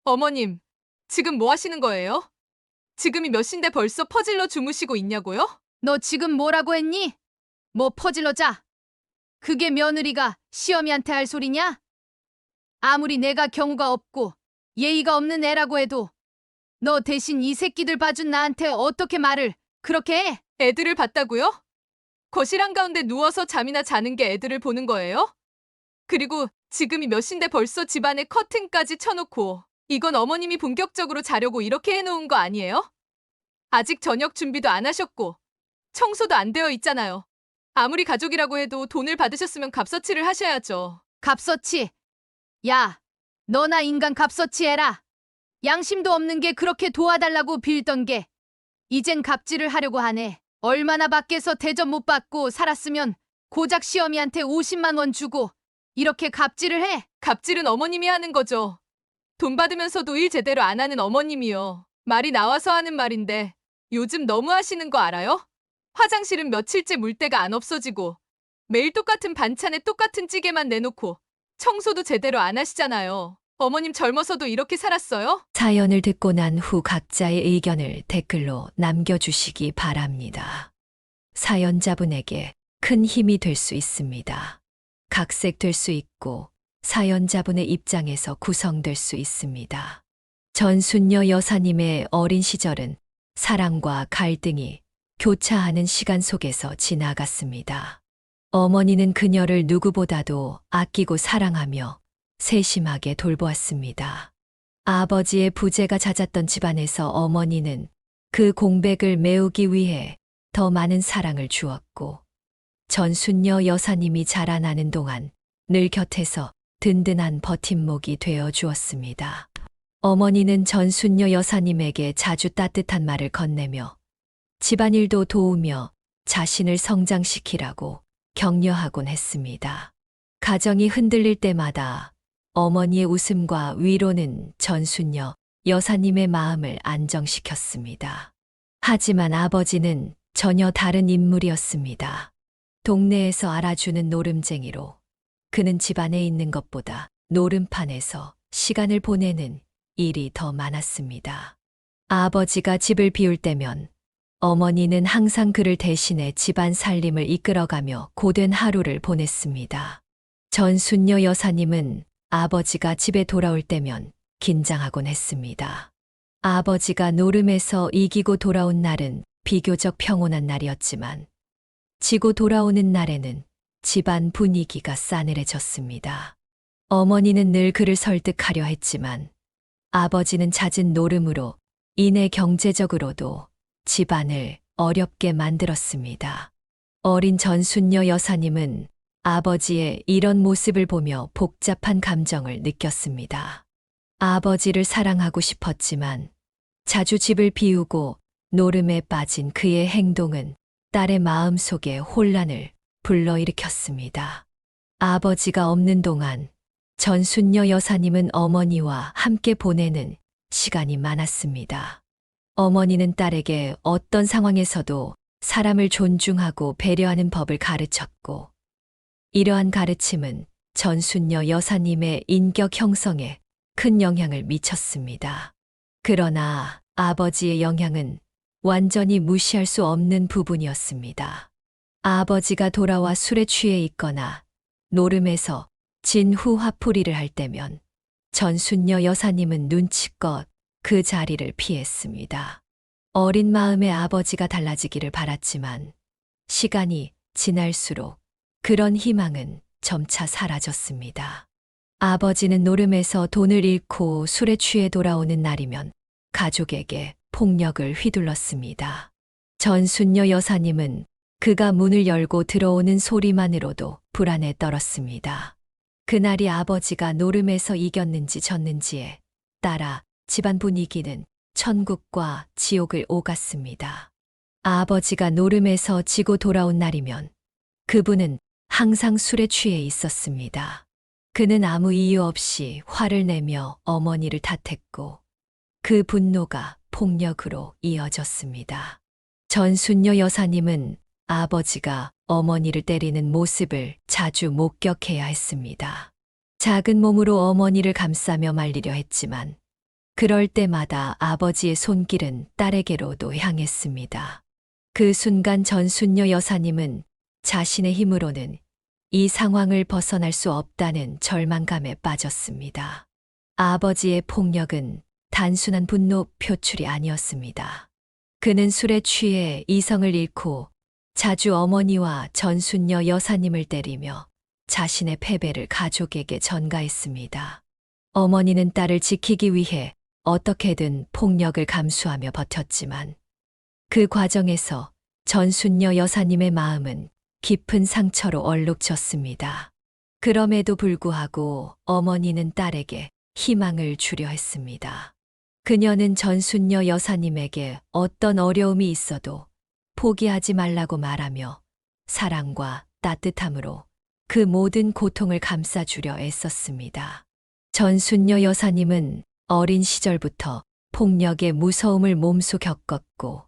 어머님, 지금 뭐 하시는 거예요? 지금이 몇 시인데 벌써 퍼질러 주무시고 있냐고요? 너 지금 뭐라고 했니? 뭐 퍼질러 자. 그게 며느리가 시어미한테 할 소리냐? 아무리 내가 경우가 없고 예의가 없는 애라고 해도 너 대신 이 새끼들 봐준 나한테 어떻게 말을 그렇게 해? 애들을 봤다고요? 거실 한가운데 누워서 잠이나 자는 게 애들을 보는 거예요? 그리고 지금이 몇 시인데 벌써 집안에 커튼까지 쳐놓고 이건 어머님이 본격적으로 자려고 이렇게 해놓은 거 아니에요? 아직 저녁 준비도 안 하셨고 청소도 안 되어 있잖아요. 아무리 가족이라고 해도 돈을 받으셨으면 값어치를 하셔야죠. 값어치. 야, 너나 인간 값어치 해라. 양심도 없는 게 그렇게 도와달라고 빌던 게 이젠 갑질을 하려고 하네. 얼마나 밖에서 대접 못 받고 살았으면 고작 시어미한테 50만 원 주고 이렇게 갑질을 해? 갑질은 어머님이 하는 거죠. 돈 받으면서도 일 제대로 안 하는 어머님이요. 말이 나와서 하는 말인데 요즘 너무 하시는 거 알아요? 화장실은 며칠째 물때가 안 없어지고 매일 똑같은 반찬에 똑같은 찌개만 내놓고 청소도 제대로 안 하시잖아요. 어머님 젊어서도 이렇게 살았어요? 사연을 듣고 난 후 각자의 의견을 댓글로 남겨주시기 바랍니다. 사연자분에게 큰 힘이 될 수 있습니다. 각색될 수 있고 사연자분의 입장에서 구성될 수 있습니다. 전순녀 여사님의 어린 시절은 사랑과 갈등이 교차하는 시간 속에서 지나갔습니다. 어머니는 그녀를 누구보다도 아끼고 사랑하며 세심하게 돌보았습니다. 아버지의 부재가 잦았던 집안에서 어머니는 그 공백을 메우기 위해 더 많은 사랑을 주었고, 전순녀 여사님이 자라나는 동안 늘 곁에서 든든한 버팀목이 되어 주었습니다. 어머니는 전순녀 여사님에게 자주 따뜻한 말을 건네며 집안일도 도우며 자신을 성장시키라고 격려하곤 했습니다. 가정이 흔들릴 때마다 어머니의 웃음과 위로는 전순녀 여사님의 마음을 안정시켰습니다. 하지만 아버지는 전혀 다른 인물이었습니다. 동네에서 알아주는 노름쟁이로 그는 집안에 있는 것보다 노름판에서 시간을 보내는 일이 더 많았습니다. 아버지가 집을 비울 때면 어머니는 항상 그를 대신해 집안 살림을 이끌어가며 고된 하루를 보냈습니다. 전순녀 여사님은 아버지가 집에 돌아올 때면 긴장하곤 했습니다. 아버지가 노름에서 이기고 돌아온 날은 비교적 평온한 날이었지만 지고 돌아오는 날에는 집안 분위기가 싸늘해졌습니다. 어머니는 늘 그를 설득하려 했지만 아버지는 잦은 노름으로 인해 경제적으로도 집안을 어렵게 만들었습니다. 어린 전순녀 여사님은 아버지의 이런 모습을 보며 복잡한 감정을 느꼈습니다. 아버지를 사랑하고 싶었지만 자주 집을 비우고 노름에 빠진 그의 행동은 딸의 마음속에 혼란을 불러일으켰습니다. 아버지가 없는 동안 전순녀 여사님은 어머니와 함께 보내는 시간이 많았습니다. 어머니는 딸에게 어떤 상황에서도 사람을 존중하고 배려하는 법을 가르쳤고, 이러한 가르침은 전순녀 여사님의 인격 형성에 큰 영향을 미쳤습니다. 그러나 아버지의 영향은 완전히 무시할 수 없는 부분이었습니다. 아버지가 돌아와 술에 취해 있거나 노름에서 진후 화풀이를 할 때면 전순녀 여사님은 눈치껏 그 자리를 피했습니다. 어린 마음의 아버지가 달라지기를 바랐지만 시간이 지날수록 그런 희망은 점차 사라졌습니다. 아버지는 노름에서 돈을 잃고 술에 취해 돌아오는 날이면 가족에게 폭력을 휘둘렀습니다. 전순녀 여사님은 그가 문을 열고 들어오는 소리만으로도 불안에 떨었습니다. 그날이 아버지가 노름에서 이겼는지 졌는지에 따라 집안 분위기는 천국과 지옥을 오갔습니다. 아버지가 노름에서 지고 돌아온 날이면 그분은 항상 술에 취해 있었습니다. 그는 아무 이유 없이 화를 내며 어머니를 탓했고 그 분노가 폭력으로 이어졌습니다. 전순녀 여사님은 아버지가 어머니를 때리는 모습을 자주 목격해야 했습니다. 작은 몸으로 어머니를 감싸며 말리려 했지만 그럴 때마다 아버지의 손길은 딸에게로도 향했습니다. 그 순간 전순녀 여사님은 자신의 힘으로는 이 상황을 벗어날 수 없다는 절망감에 빠졌습니다. 아버지의 폭력은 단순한 분노 표출이 아니었습니다. 그는 술에 취해 이성을 잃고 자주 어머니와 전순녀 여사님을 때리며 자신의 패배를 가족에게 전가했습니다. 어머니는 딸을 지키기 위해 어떻게든 폭력을 감수하며 버텼지만 그 과정에서 전순녀 여사님의 마음은 깊은 상처로 얼룩졌습니다. 그럼에도 불구하고 어머니는 딸에게 희망을 주려 했습니다. 그녀는 전순녀 여사님에게 어떤 어려움이 있어도 포기하지 말라고 말하며 사랑과 따뜻함으로 그 모든 고통을 감싸주려 애썼습니다. 전순녀 여사님은 어린 시절부터 폭력의 무서움을 몸소 겪었고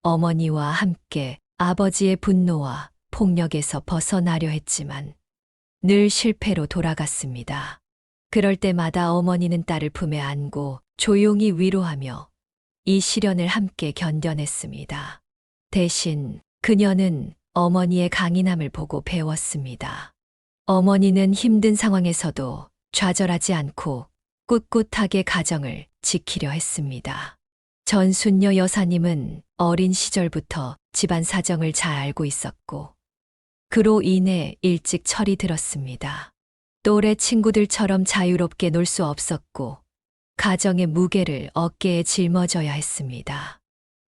어머니와 함께 아버지의 분노와 폭력에서 벗어나려 했지만 늘 실패로 돌아갔습니다. 그럴 때마다 어머니는 딸을 품에 안고 조용히 위로하며 이 시련을 함께 견뎌냈습니다. 대신 그녀는 어머니의 강인함을 보고 배웠습니다. 어머니는 힘든 상황에서도 좌절하지 않고 꿋꿋하게 가정을 지키려 했습니다. 전순녀 여사님은 어린 시절부터 집안 사정을 잘 알고 있었고 그로 인해 일찍 철이 들었습니다. 또래 친구들처럼 자유롭게 놀 수 없었고 가정의 무게를 어깨에 짊어져야 했습니다.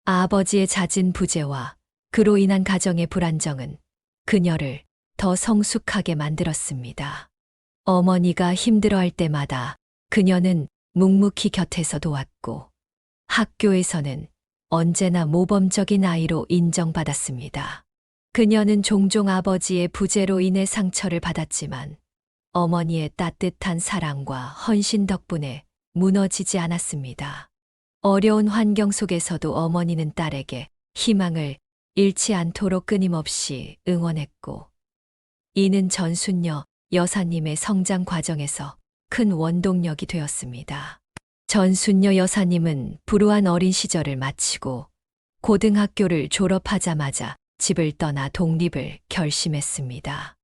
아버지의 잦은 부재와 그로 인한 가정의 불안정은 그녀를 더 성숙하게 만들었습니다. 어머니가 힘들어할 때마다 그녀는 묵묵히 곁에서 도왔고 학교에서는 언제나 모범적인 아이로 인정받았습니다. 그녀는 종종 아버지의 부재로 인해 상처를 받았지만 어머니의 따뜻한 사랑과 헌신 덕분에 무너지지 않았습니다. 어려운 환경 속에서도 어머니는 딸에게 희망을 잃지 않도록 끊임없이 응원했고 이는 전순녀 여사님의 성장 과정에서 큰 원동력이 되었습니다. 전순녀 여사님은 불우한 어린 시절을 마치고 고등학교를 졸업하자마자 집을 떠나 독립을 결심했습니다.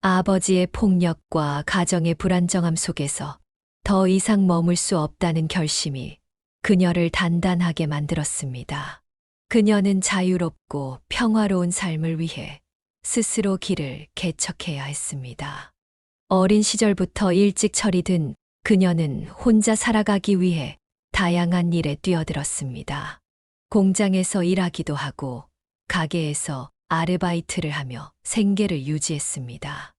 아버지의 폭력과 가정의 불안정함 속에서 더 이상 머물 수 없다는 결심이 그녀를 단단하게 만들었습니다. 그녀는 자유롭고 평화로운 삶을 위해 스스로 길을 개척해야 했습니다. 어린 시절부터 일찍 철이 든 그녀는 혼자 살아가기 위해 다양한 일에 뛰어들었습니다. 공장에서 일하기도 하고 가게에서 아르바이트를 하며 생계를 유지했습니다.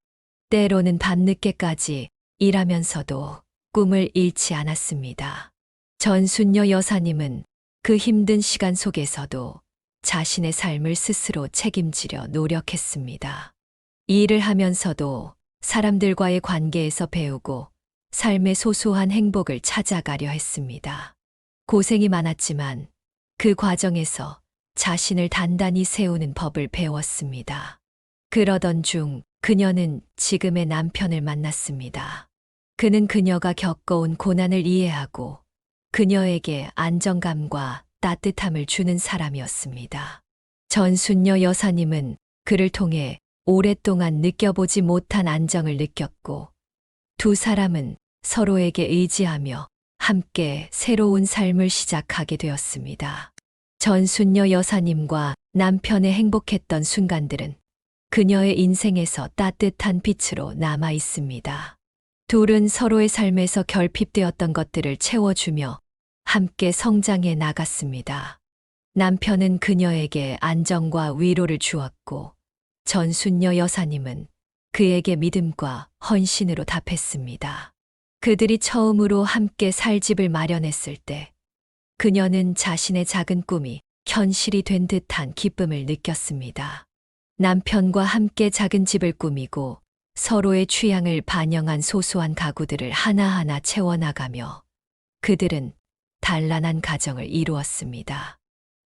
때로는 밤늦게까지 일하면서도 꿈을 잃지 않았습니다. 전순녀 여사님은 그 힘든 시간 속에서도 자신의 삶을 스스로 책임지려 노력했습니다. 일을 하면서도 사람들과의 관계에서 배우고 삶의 소소한 행복을 찾아가려 했습니다. 고생이 많았지만 그 과정에서 자신을 단단히 세우는 법을 배웠습니다. 그러던 중 그녀는 지금의 남편을 만났습니다. 그는 그녀가 겪어온 고난을 이해하고 그녀에게 안정감과 따뜻함을 주는 사람이었습니다. 전순녀 여사님은 그를 통해 오랫동안 느껴보지 못한 안정을 느꼈고 두 사람은 서로에게 의지하며 함께 새로운 삶을 시작하게 되었습니다. 전순녀 여사님과 남편의 행복했던 순간들은 그녀의 인생에서 따뜻한 빛으로 남아 있습니다. 둘은 서로의 삶에서 결핍되었던 것들을 채워주며 함께 성장해 나갔습니다. 남편은 그녀에게 안정과 위로를 주었고 전순녀 여사님은 그에게 믿음과 헌신으로 답했습니다. 그들이 처음으로 함께 살 집을 마련했을 때 그녀는 자신의 작은 꿈이 현실이 된 듯한 기쁨을 느꼈습니다. 남편과 함께 작은 집을 꾸미고 서로의 취향을 반영한 소소한 가구들을 하나하나 채워나가며 그들은 단란한 가정을 이루었습니다.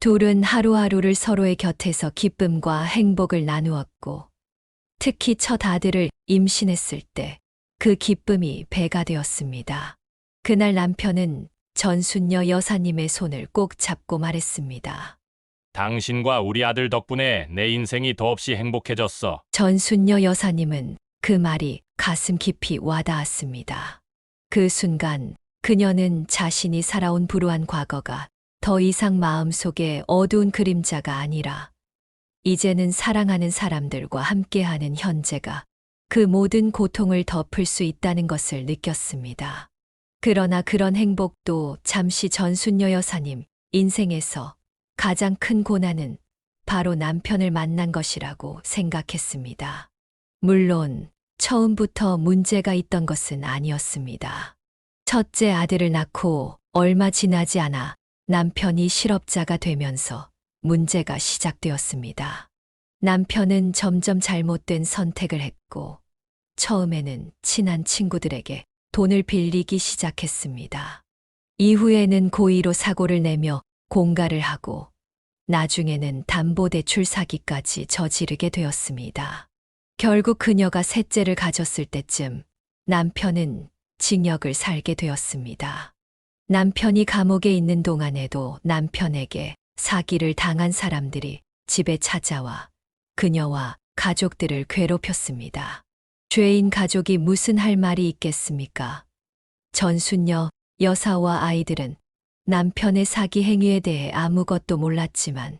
둘은 하루하루를 서로의 곁에서 기쁨과 행복을 나누었고 특히 첫 아들을 임신했을 때 그 기쁨이 배가 되었습니다. 그날 남편은 전순녀 여사님의 손을 꼭 잡고 말했습니다. 당신과 우리 아들 덕분에 내 인생이 더없이 행복해졌어. 전순녀 여사님은 그 말이 가슴 깊이 와닿았습니다. 그 순간 그녀는 자신이 살아온 불우한 과거가 더 이상 마음속에 어두운 그림자가 아니라 이제는 사랑하는 사람들과 함께하는 현재가 그 모든 고통을 덮을 수 있다는 것을 느꼈습니다. 그러나 그런 행복도 잠시 전순녀 여사님 인생에서 가장 큰 고난은 바로 남편을 만난 것이라고 생각했습니다. 물론 처음부터 문제가 있던 것은 아니었습니다. 첫째 아들을 낳고 얼마 지나지 않아 남편이 실업자가 되면서 문제가 시작되었습니다. 남편은 점점 잘못된 선택을 했고 처음에는 친한 친구들에게 돈을 빌리기 시작했습니다. 이후에는 고의로 사고를 내며 공갈을 하고 나중에는 담보대출 사기까지 저지르게 되었습니다. 결국 그녀가 셋째를 가졌을 때쯤 남편은 징역을 살게 되었습니다. 남편이 감옥에 있는 동안에도 남편에게 사기를 당한 사람들이 집에 찾아와 그녀와 가족들을 괴롭혔습니다. 죄인 가족이 무슨 할 말이 있겠습니까? 전순녀 여사와 아이들은 남편의 사기 행위에 대해 아무것도 몰랐지만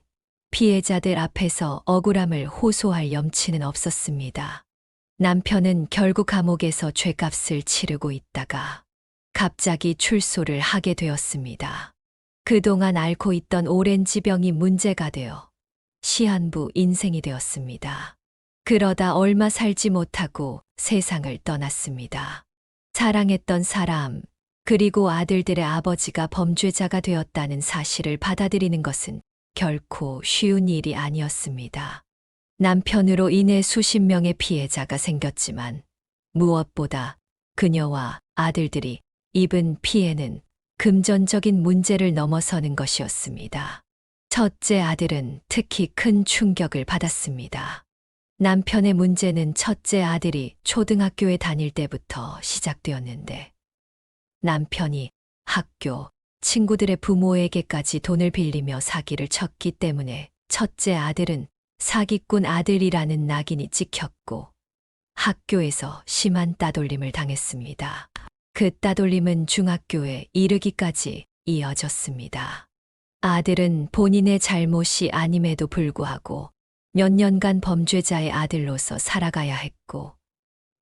피해자들 앞에서 억울함을 호소할 염치는 없었습니다. 남편은 결국 감옥에서 죄값을 치르고 있다가 갑자기 출소를 하게 되었습니다. 그동안 앓고 있던 오렌지병이 문제가 되어 시한부 인생이 되었습니다. 그러다 얼마 살지 못하고 세상을 떠났습니다. 사랑했던 사람, 그리고 아들들의 아버지가 범죄자가 되었다는 사실을 받아들이는 것은 결코 쉬운 일이 아니었습니다. 남편으로 인해 수십 명의 피해자가 생겼지만 무엇보다 그녀와 아들들이 입은 피해는 금전적인 문제를 넘어서는 것이었습니다. 첫째 아들은 특히 큰 충격을 받았습니다. 남편의 문제는 첫째 아들이 초등학교에 다닐 때부터 시작되었는데 남편이 학교, 친구들의 부모에게까지 돈을 빌리며 사기를 쳤기 때문에 첫째 아들은 사기꾼 아들이라는 낙인이 찍혔고 학교에서 심한 따돌림을 당했습니다. 그 따돌림은 중학교에 이르기까지 이어졌습니다. 아들은 본인의 잘못이 아님에도 불구하고 몇 년간 범죄자의 아들로서 살아가야 했고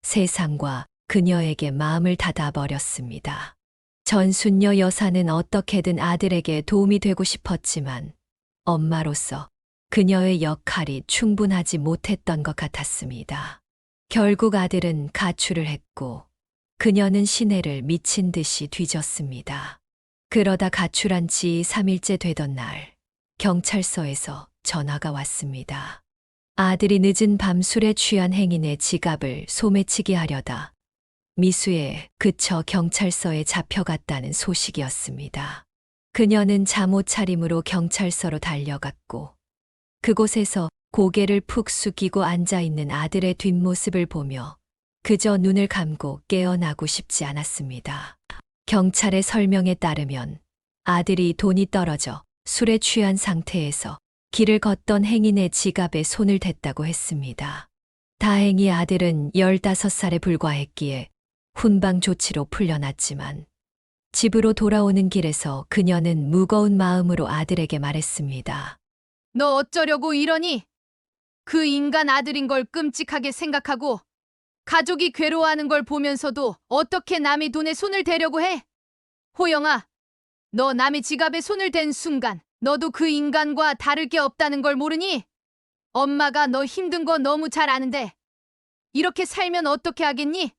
세상과 그녀에게 마음을 닫아버렸습니다. 전순녀 여사는 어떻게든 아들에게 도움이 되고 싶었지만 엄마로서 그녀의 역할이 충분하지 못했던 것 같았습니다. 결국 아들은 가출을 했고 그녀는 시내를 미친 듯이 뒤졌습니다. 그러다 가출한 지 3일째 되던 날 경찰서에서 전화가 왔습니다. 아들이 늦은 밤 술에 취한 행인의 지갑을 소매치기 하려다 미수에 그쳐 경찰서에 잡혀갔다는 소식이었습니다. 그녀는 잠옷 차림으로 경찰서로 달려갔고 그곳에서 고개를 푹 숙이고 앉아있는 아들의 뒷모습을 보며 그저 눈을 감고 깨어나고 싶지 않았습니다. 경찰의 설명에 따르면 아들이 돈이 떨어져 술에 취한 상태에서 길을 걷던 행인의 지갑에 손을 댔다고 했습니다. 다행히 아들은 15살에 불과했기에 훈방 조치로 풀려났지만 집으로 돌아오는 길에서 그녀는 무거운 마음으로 아들에게 말했습니다. 너 어쩌려고 이러니? 그 인간 아들인 걸 끔찍하게 생각하고 가족이 괴로워하는 걸 보면서도 어떻게 남의 돈에 손을 대려고 해? 호영아, 너 남의 지갑에 손을 댄 순간 너도 그 인간과 다를 게 없다는 걸 모르니? 엄마가 너 힘든 거 너무 잘 아는데 이렇게 살면 어떻게 하겠니?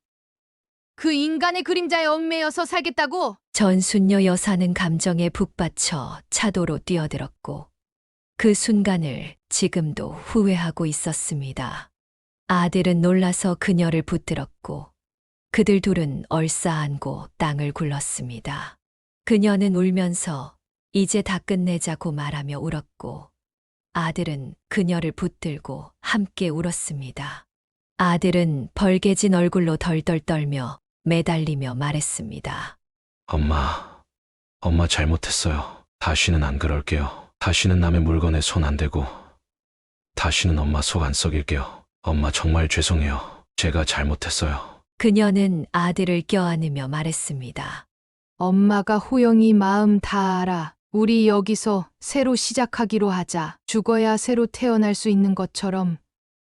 그 인간의 그림자에 얽매여서 살겠다고? 전순녀 여사는 감정에 북받쳐 차도로 뛰어들었고 그 순간을 지금도 후회하고 있었습니다. 아들은 놀라서 그녀를 붙들었고 그들 둘은 얼싸안고 땅을 굴렀습니다. 그녀는 울면서 이제 다 끝내자고 말하며 울었고 아들은 그녀를 붙들고 함께 울었습니다. 아들은 벌개진 얼굴로 덜덜 떨며 매달리며 말했습니다. 엄마, 엄마 잘못했어요. 다시는 안 그럴게요. 다시는 남의 물건에 손 안 대고, 다시는 엄마 속 안 썩일게요. 엄마 정말 죄송해요. 제가 잘못했어요. 그녀는 아들을 껴안으며 말했습니다. 엄마가 호영이 마음 다 알아. 우리 여기서 새로 시작하기로 하자. 죽어야 새로 태어날 수 있는 것처럼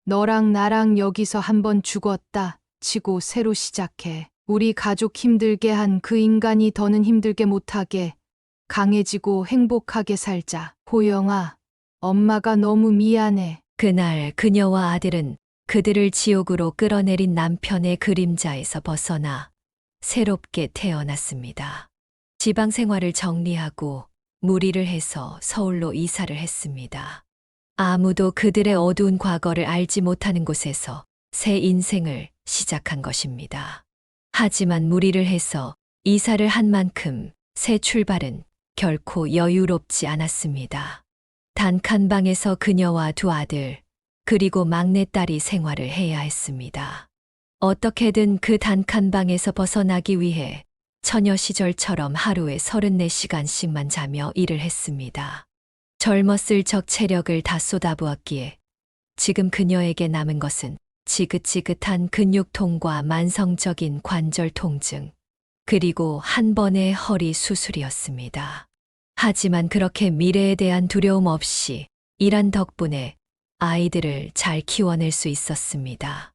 너랑 나랑 여기서 한번 죽었다 치고 새로 시작해. 우리 가족 힘들게 한 그 인간이 더는 힘들게 못하게 강해지고 행복하게 살자. 호영아, 엄마가 너무 미안해. 그날 그녀와 아들은 그들을 지옥으로 끌어내린 남편의 그림자에서 벗어나 새롭게 태어났습니다. 지방 생활을 정리하고 무리를 해서 서울로 이사를 했습니다. 아무도 그들의 어두운 과거를 알지 못하는 곳에서 새 인생을 시작한 것입니다. 하지만 무리를 해서 이사를 한 만큼 새 출발은 결코 여유롭지 않았습니다. 단칸방에서 그녀와 두 아들, 그리고 막내딸이 생활을 해야 했습니다. 어떻게든 그 단칸방에서 벗어나기 위해 처녀 시절처럼 하루에 34시간씩만 자며 일을 했습니다. 젊었을 적 체력을 다 쏟아부었기에 지금 그녀에게 남은 것은 지긋지긋한 근육통과 만성적인 관절 통증, 그리고 한 번의 허리 수술이었습니다. 하지만 그렇게 미래에 대한 두려움 없이 일한 덕분에 아이들을 잘 키워낼 수 있었습니다.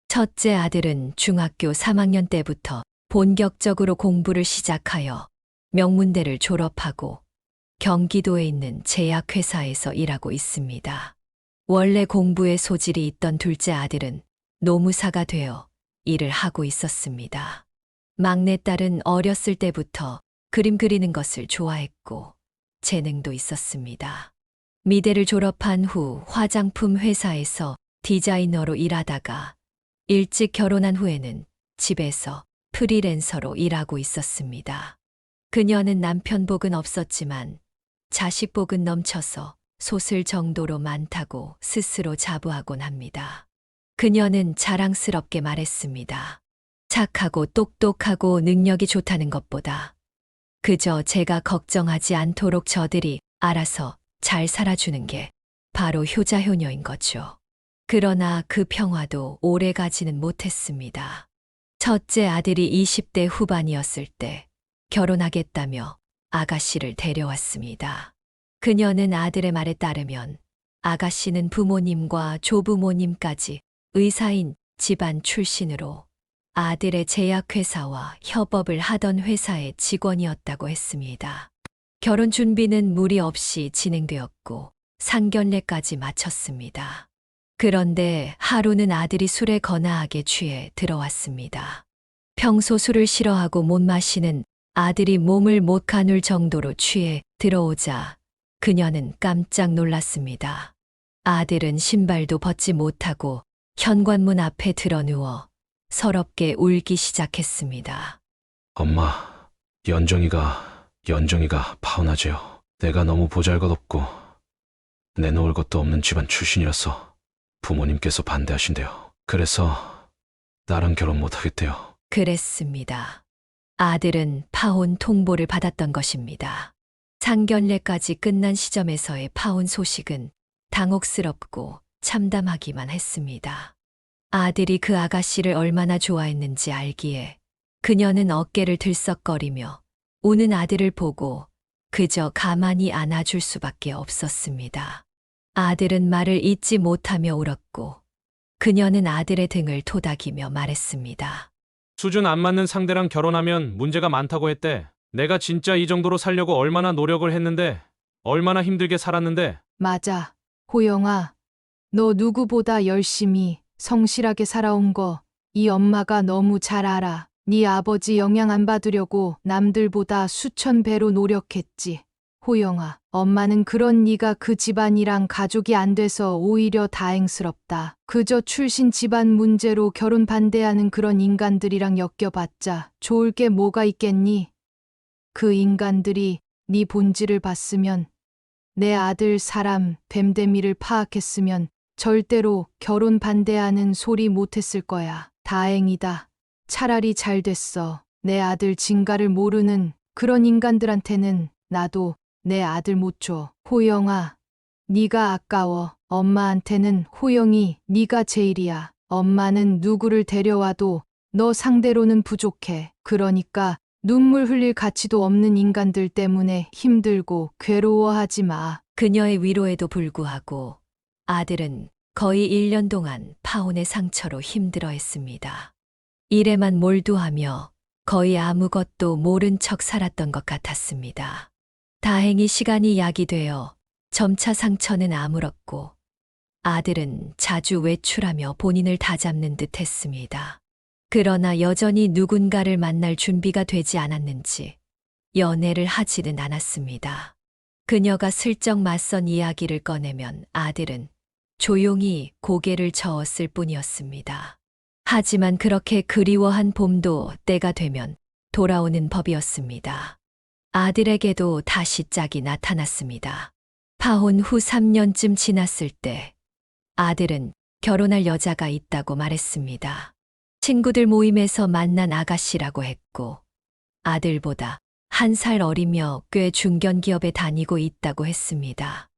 첫째 아들은 중학교 3학년 때부터 본격적으로 공부를 시작하여 명문대를 졸업하고 경기도에 있는 제약회사에서 일하고 있습니다. 원래 공부에 소질이 있던 둘째 아들은 노무사가 되어 일을 하고 있었습니다. 막내딸은 어렸을 때부터 그림 그리는 것을 좋아했고 재능도 있었습니다. 미대를 졸업한 후 화장품 회사에서 디자이너로 일하다가 일찍 결혼한 후에는 집에서 프리랜서로 일하고 있었습니다. 그녀는 남편 복은 없었지만 자식 복은 넘쳐서 솟을 정도로 많다고 스스로 자부하곤 합니다. 그녀는 자랑스럽게 말했습니다. 착하고 똑똑하고 능력이 좋다는 것보다 그저 제가 걱정하지 않도록 저들이 알아서 잘 살아주는 게 바로 효자효녀인 거죠. 그러나 그 평화도 오래 가지는 못했습니다. 첫째 아들이 20대 후반이었을 때 결혼하겠다며 아가씨를 데려왔습니다. 그녀는 아들의 말에 따르면 아가씨는 부모님과 조부모님까지 의사인 집안 출신으로 아들의 제약회사와 협업을 하던 회사의 직원이었다고 했습니다. 결혼 준비는 무리 없이 진행되었고 상견례까지 마쳤습니다. 그런데 하루는 아들이 술에 거나하게 취해 들어왔습니다. 평소 술을 싫어하고 못 마시는 아들이 몸을 못 가눌 정도로 취해 들어오자 그녀는 깜짝 놀랐습니다. 아들은 신발도 벗지 못하고 현관문 앞에 드러누워 서럽게 울기 시작했습니다. 엄마, 연정이가 파혼하재요. 내가 너무 보잘것없고 내놓을 것도 없는 집안 출신이라서 부모님께서 반대하신대요. 그래서 나랑 결혼 못하겠대요. 그랬습니다. 아들은 파혼 통보를 받았던 것입니다. 상견례까지 끝난 시점에서의 파혼 소식은 당혹스럽고 참담하기만 했습니다. 아들이 그 아가씨를 얼마나 좋아했는지 알기에 그녀는 어깨를 들썩거리며 우는 아들을 보고 그저 가만히 안아줄 수밖에 없었습니다. 아들은 말을 잇지 못하며 울었고 그녀는 아들의 등을 토닥이며 말했습니다. 수준 안 맞는 상대랑 결혼하면 문제가 많다고 했대. 내가 진짜 이 정도로 살려고 얼마나 노력을 했는데, 얼마나 힘들게 살았는데. 맞아. 호영아, 너 누구보다 열심히 성실하게 살아온 거 이 엄마가 너무 잘 알아. 네 아버지 영향 안 받으려고 남들보다 수천 배로 노력했지. 호영아, 엄마는 그런 네가 그 집안이랑 가족이 안 돼서 오히려 다행스럽다. 그저 출신 집안 문제로 결혼 반대하는 그런 인간들이랑 엮여봤자 좋을 게 뭐가 있겠니? 그 인간들이 네 본질을 봤으면, 내 아들 사람 됨됨이를 파악했으면 절대로 결혼 반대하는 소리 못했을 거야. 다행이다. 차라리 잘 됐어. 내 아들 진가를 모르는 그런 인간들한테는 나도 내 아들 못 줘. 호영아, 네가 아까워. 엄마한테는 호영이 네가 제일이야. 엄마는 누구를 데려와도 너 상대로는 부족해. 그러니까 눈물 흘릴 가치도 없는 인간들 때문에 힘들고 괴로워하지 마. 그녀의 위로에도 불구하고 아들은 거의 1년 동안 파혼의 상처로 힘들어했습니다. 일에만 몰두하며 거의 아무것도 모른 척 살았던 것 같았습니다. 다행히 시간이 약이 되어 점차 상처는 아물었고 아들은 자주 외출하며 본인을 다잡는 듯 했습니다. 그러나 여전히 누군가를 만날 준비가 되지 않았는지 연애를 하지는 않았습니다. 그녀가 슬쩍 맞선 이야기를 꺼내면 아들은 조용히 고개를 저었을 뿐이었습니다. 하지만 그렇게 그리워한 봄도 때가 되면 돌아오는 법이었습니다. 아들에게도 다시 짝이 나타났습니다. 파혼 후 3년쯤 지났을 때 아들은 결혼할 여자가 있다고 말했습니다. 친구들 모임에서 만난 아가씨라고 했고 아들보다 1살 어리며 꽤 중견기업에 다니고 있다고 했습니다.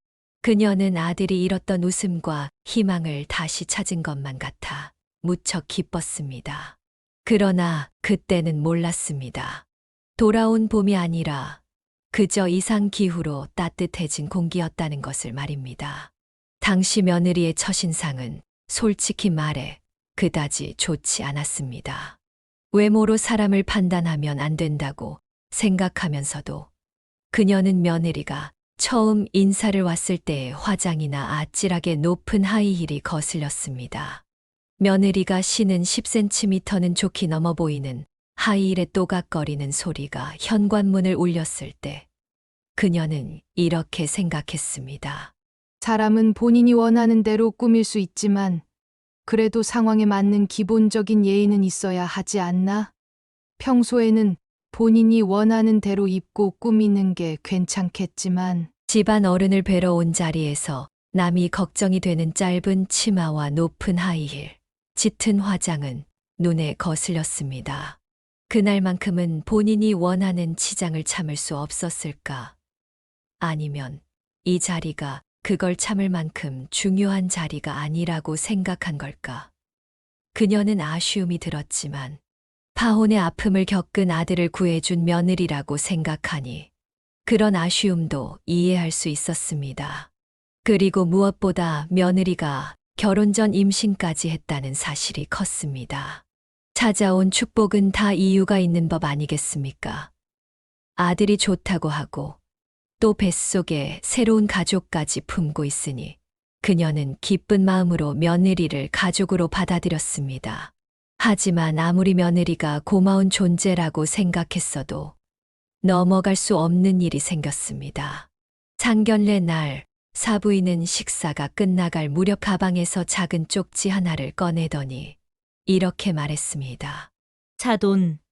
그녀는 아들이 잃었던 웃음과 희망을 다시 찾은 것만 같아 무척 기뻤습니다. 그러나 그때는 몰랐습니다. 돌아온 봄이 아니라 그저 이상 기후로 따뜻해진 공기였다는 것을 말입니다. 당시 며느리의 첫인상은 솔직히 말해 그다지 좋지 않았습니다. 외모로 사람을 판단하면 안 된다고 생각하면서도 그녀는 며느리가 처음 인사를 왔을 때의 화장이나 아찔하게 높은 하이힐이 거슬렸습니다. 며느리가 신은 10cm는 좋게 넘어 보이는 하이힐의 또각거리는 소리가 현관문을 울렸을 때 그녀는 이렇게 생각했습니다. 사람은 본인이 원하는 대로 꾸밀 수 있지만 그래도 상황에 맞는 기본적인 예의는 있어야 하지 않나? 평소에는 본인이 원하는 대로 입고 꾸미는 게 괜찮겠지만 집안 어른을 뵈러 온 자리에서 남이 걱정이 되는 짧은 치마와 높은 하이힐, 짙은 화장은 눈에 거슬렸습니다. 그날만큼은 본인이 원하는 치장을 참을 수 없었을까? 아니면 이 자리가 그걸 참을 만큼 중요한 자리가 아니라고 생각한 걸까? 그녀는 아쉬움이 들었지만 파혼의 아픔을 겪은 아들을 구해준 며느리라고 생각하니 그런 아쉬움도 이해할 수 있었습니다. 그리고 무엇보다 며느리가 결혼 전 임신까지 했다는 사실이 컸습니다. 찾아온 축복은 다 이유가 있는 법 아니겠습니까? 아들이 좋다고 하고 또 뱃속에 새로운 가족까지 품고 있으니 그녀는 기쁜 마음으로 며느리를 가족으로 받아들였습니다. 하지만 아무리 며느리가 고마운 존재라고 생각했어도 넘어갈 수 없는 일이 생겼습니다. 상견례 날 사부인은 식사가 끝나갈 무렵 가방에서 작은 쪽지 하나를 꺼내더니 이렇게 말했습니다.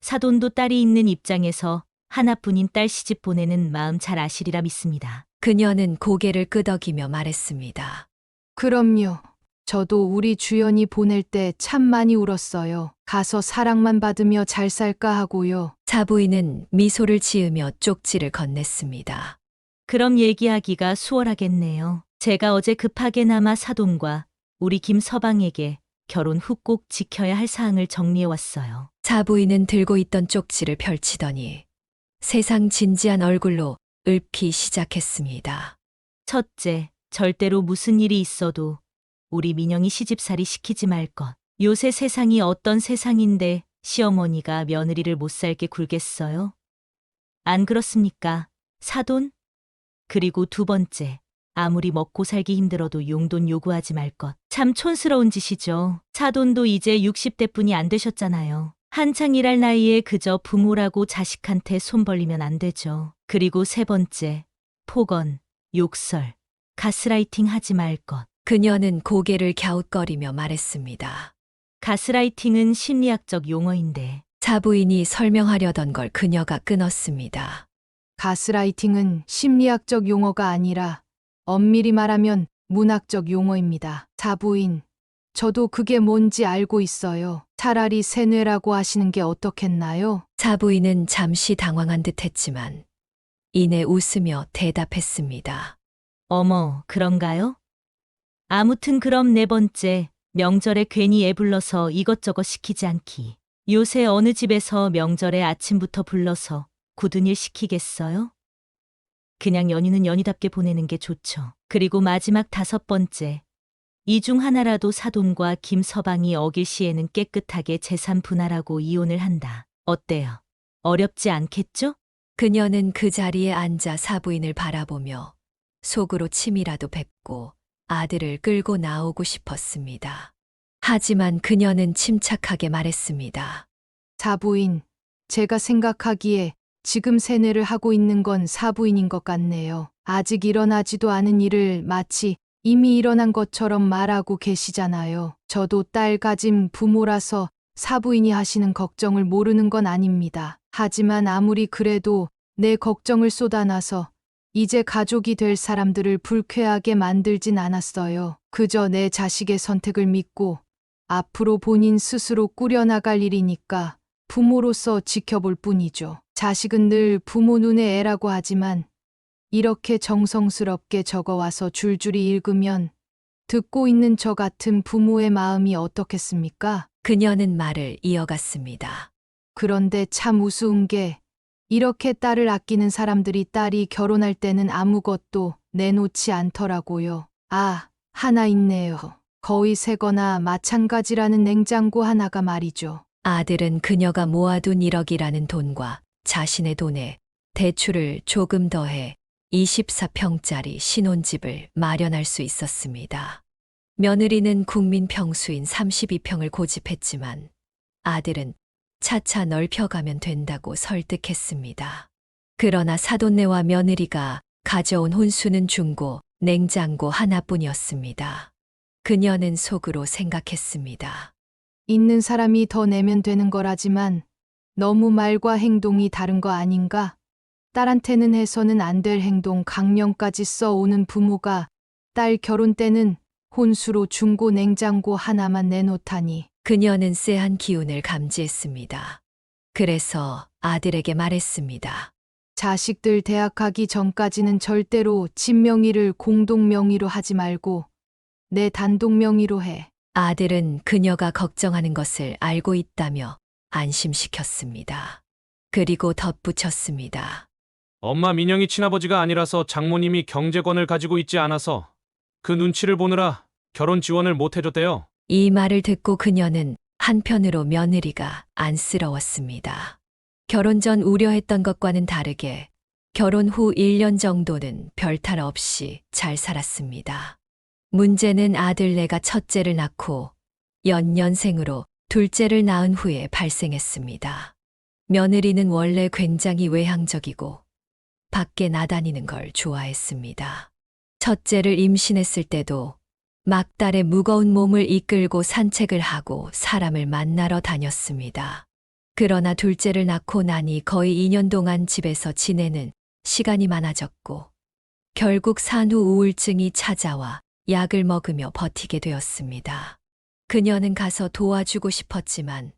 사돈도 딸이 있는 입장에서 하나뿐인 딸 시집 보내는 마음 잘 아시리라 믿습니다. 그녀는 고개를 끄덕이며 말했습니다. 그럼요. 저도 우리 주연이 보낼 때 참 많이 울었어요. 가서 사랑만 받으며 잘 살까 하고요. 사부인은 미소를 지으며 쪽지를 건넸습니다. 그럼 얘기하기가 수월하겠네요. 제가 어제 급하게나마 사돈과 우리 김서방에게 결혼 후 꼭 지켜야 할 사항을 정리해 왔어요. 사부인은 들고 있던 쪽지를 펼치더니 세상 진지한 얼굴로 읊기 시작했습니다. 첫째, 절대로 무슨 일이 있어도 우리 민영이 시집살이 시키지 말 것. 요새 세상이 어떤 세상인데 시어머니가 며느리를 못 살게 굴겠어요? 안 그렇습니까, 사돈? 그리고 두 번째, 아무리 먹고 살기 힘들어도 용돈 요구하지 말 것. 참 촌스러운 짓이죠. 사돈도 이제 60대뿐이 안 되셨잖아요. 한창 일할 나이에 그저 부모라고 자식한테 손 벌리면 안 되죠. 그리고 세 번째, 폭언, 욕설, 가스라이팅 하지 말 것. 그녀는 고개를 갸웃거리며 말했습니다. 가스라이팅은 심리학적 용어인데 사부인이 설명하려던 걸 그녀가 끊었습니다. 가스라이팅은 심리학적 용어가 아니라 엄밀히 말하면 문학적 용어입니다. 사부인, 저도 그게 뭔지 알고 있어요. 차라리 세뇌라고 하시는 게 어떻겠나요? 사부인은 잠시 당황한 듯 했지만 이내 웃으며 대답했습니다. 어머, 그런가요? 아무튼 그럼 네 번째, 명절에 괜히 애 불러서 이것저것 시키지 않기. 요새 어느 집에서 명절에 아침부터 불러서 굳은 일 시키겠어요? 그냥 연휴는 연휴답게 보내는 게 좋죠. 그리고 마지막 다섯 번째, 이 중 하나라도 사돈과 김서방이 어길 시에는 깨끗하게 재산 분할하고 이혼을 한다. 어때요? 어렵지 않겠죠? 그녀는 그 자리에 앉아 사부인을 바라보며 속으로 침이라도 뱉고 아들을 끌고 나오고 싶었습니다. 하지만 그녀는 침착하게 말했습니다. 사부인, 제가 생각하기에 지금 세뇌를 하고 있는 건 사부인인 것 같네요. 아직 일어나지도 않은 일을 마치 이미 일어난 것처럼 말하고 계시잖아요. 저도 딸 가진 부모라서 사부인이 하시는 걱정을 모르는 건 아닙니다. 하지만 아무리 그래도 내 걱정을 쏟아놔서 이제 가족이 될 사람들을 불쾌하게 만들진 않았어요. 그저 내 자식의 선택을 믿고 앞으로 본인 스스로 꾸려나갈 일이니까 부모로서 지켜볼 뿐이죠. 자식은 늘 부모 눈에 애라고 하지만 이렇게 정성스럽게 적어와서 줄줄이 읽으면 듣고 있는 저 같은 부모의 마음이 어떻겠습니까? 그녀는 말을 이어갔습니다. 그런데 참 우스운 게 이렇게 딸을 아끼는 사람들이 딸이 결혼할 때는 아무것도 내놓지 않더라고요. 아, 하나 있네요. 거의 새거나 마찬가지라는 냉장고 하나가 말이죠. 아들은 그녀가 모아둔 1억이라는 돈과 자신의 돈에 대출을 조금 더해 24평짜리 신혼집을 마련할 수 있었습니다. 며느리는 국민 평수인 32평을 고집했지만 아들은 차차 넓혀가면 된다고 설득했습니다. 그러나 사돈네와 며느리가 가져온 혼수는 중고 냉장고 하나뿐이었습니다. 그녀는 속으로 생각했습니다. 있는 사람이 더 내면 되는 거라지만 너무 말과 행동이 다른 거 아닌가? 딸한테는 해서는 안 될 행동 강령까지 써오는 부모가 딸 결혼 때는 혼수로 중고 냉장고 하나만 내놓다니. 그녀는 쎄한 기운을 감지했습니다. 그래서 아들에게 말했습니다. 자식들 대학 가기 전까지는 절대로 집 명의를 공동 명의로 하지 말고 내 단독 명의로 해. 아들은 그녀가 걱정하는 것을 알고 있다며 안심시켰습니다. 그리고 덧붙였습니다. 엄마 민영이 친아버지가 아니라서 장모님이 경제권을 가지고 있지 않아서 그 눈치를 보느라 결혼 지원을 못 해줬대요. 이 말을 듣고 그녀는 한편으로 며느리가 안쓰러웠습니다. 결혼 전 우려했던 것과는 다르게 결혼 후 1년 정도는 별탈 없이 잘 살았습니다. 문제는 아들네가 첫째를 낳고 연년생으로 둘째를 낳은 후에 발생했습니다. 며느리는 원래 굉장히 외향적이고 밖에 나다니는 걸 좋아했습니다. 첫째를 임신했을 때도 막달의 무거운 몸을 이끌고 산책을 하고 사람을 만나러 다녔습니다. 그러나 둘째를 낳고 나니 거의 2년 동안 집에서 지내는 시간이 많아졌고 결국 산후 우울증이 찾아와 약을 먹으며 버티게 되었습니다. 그녀는 가서 도와주고 싶었지만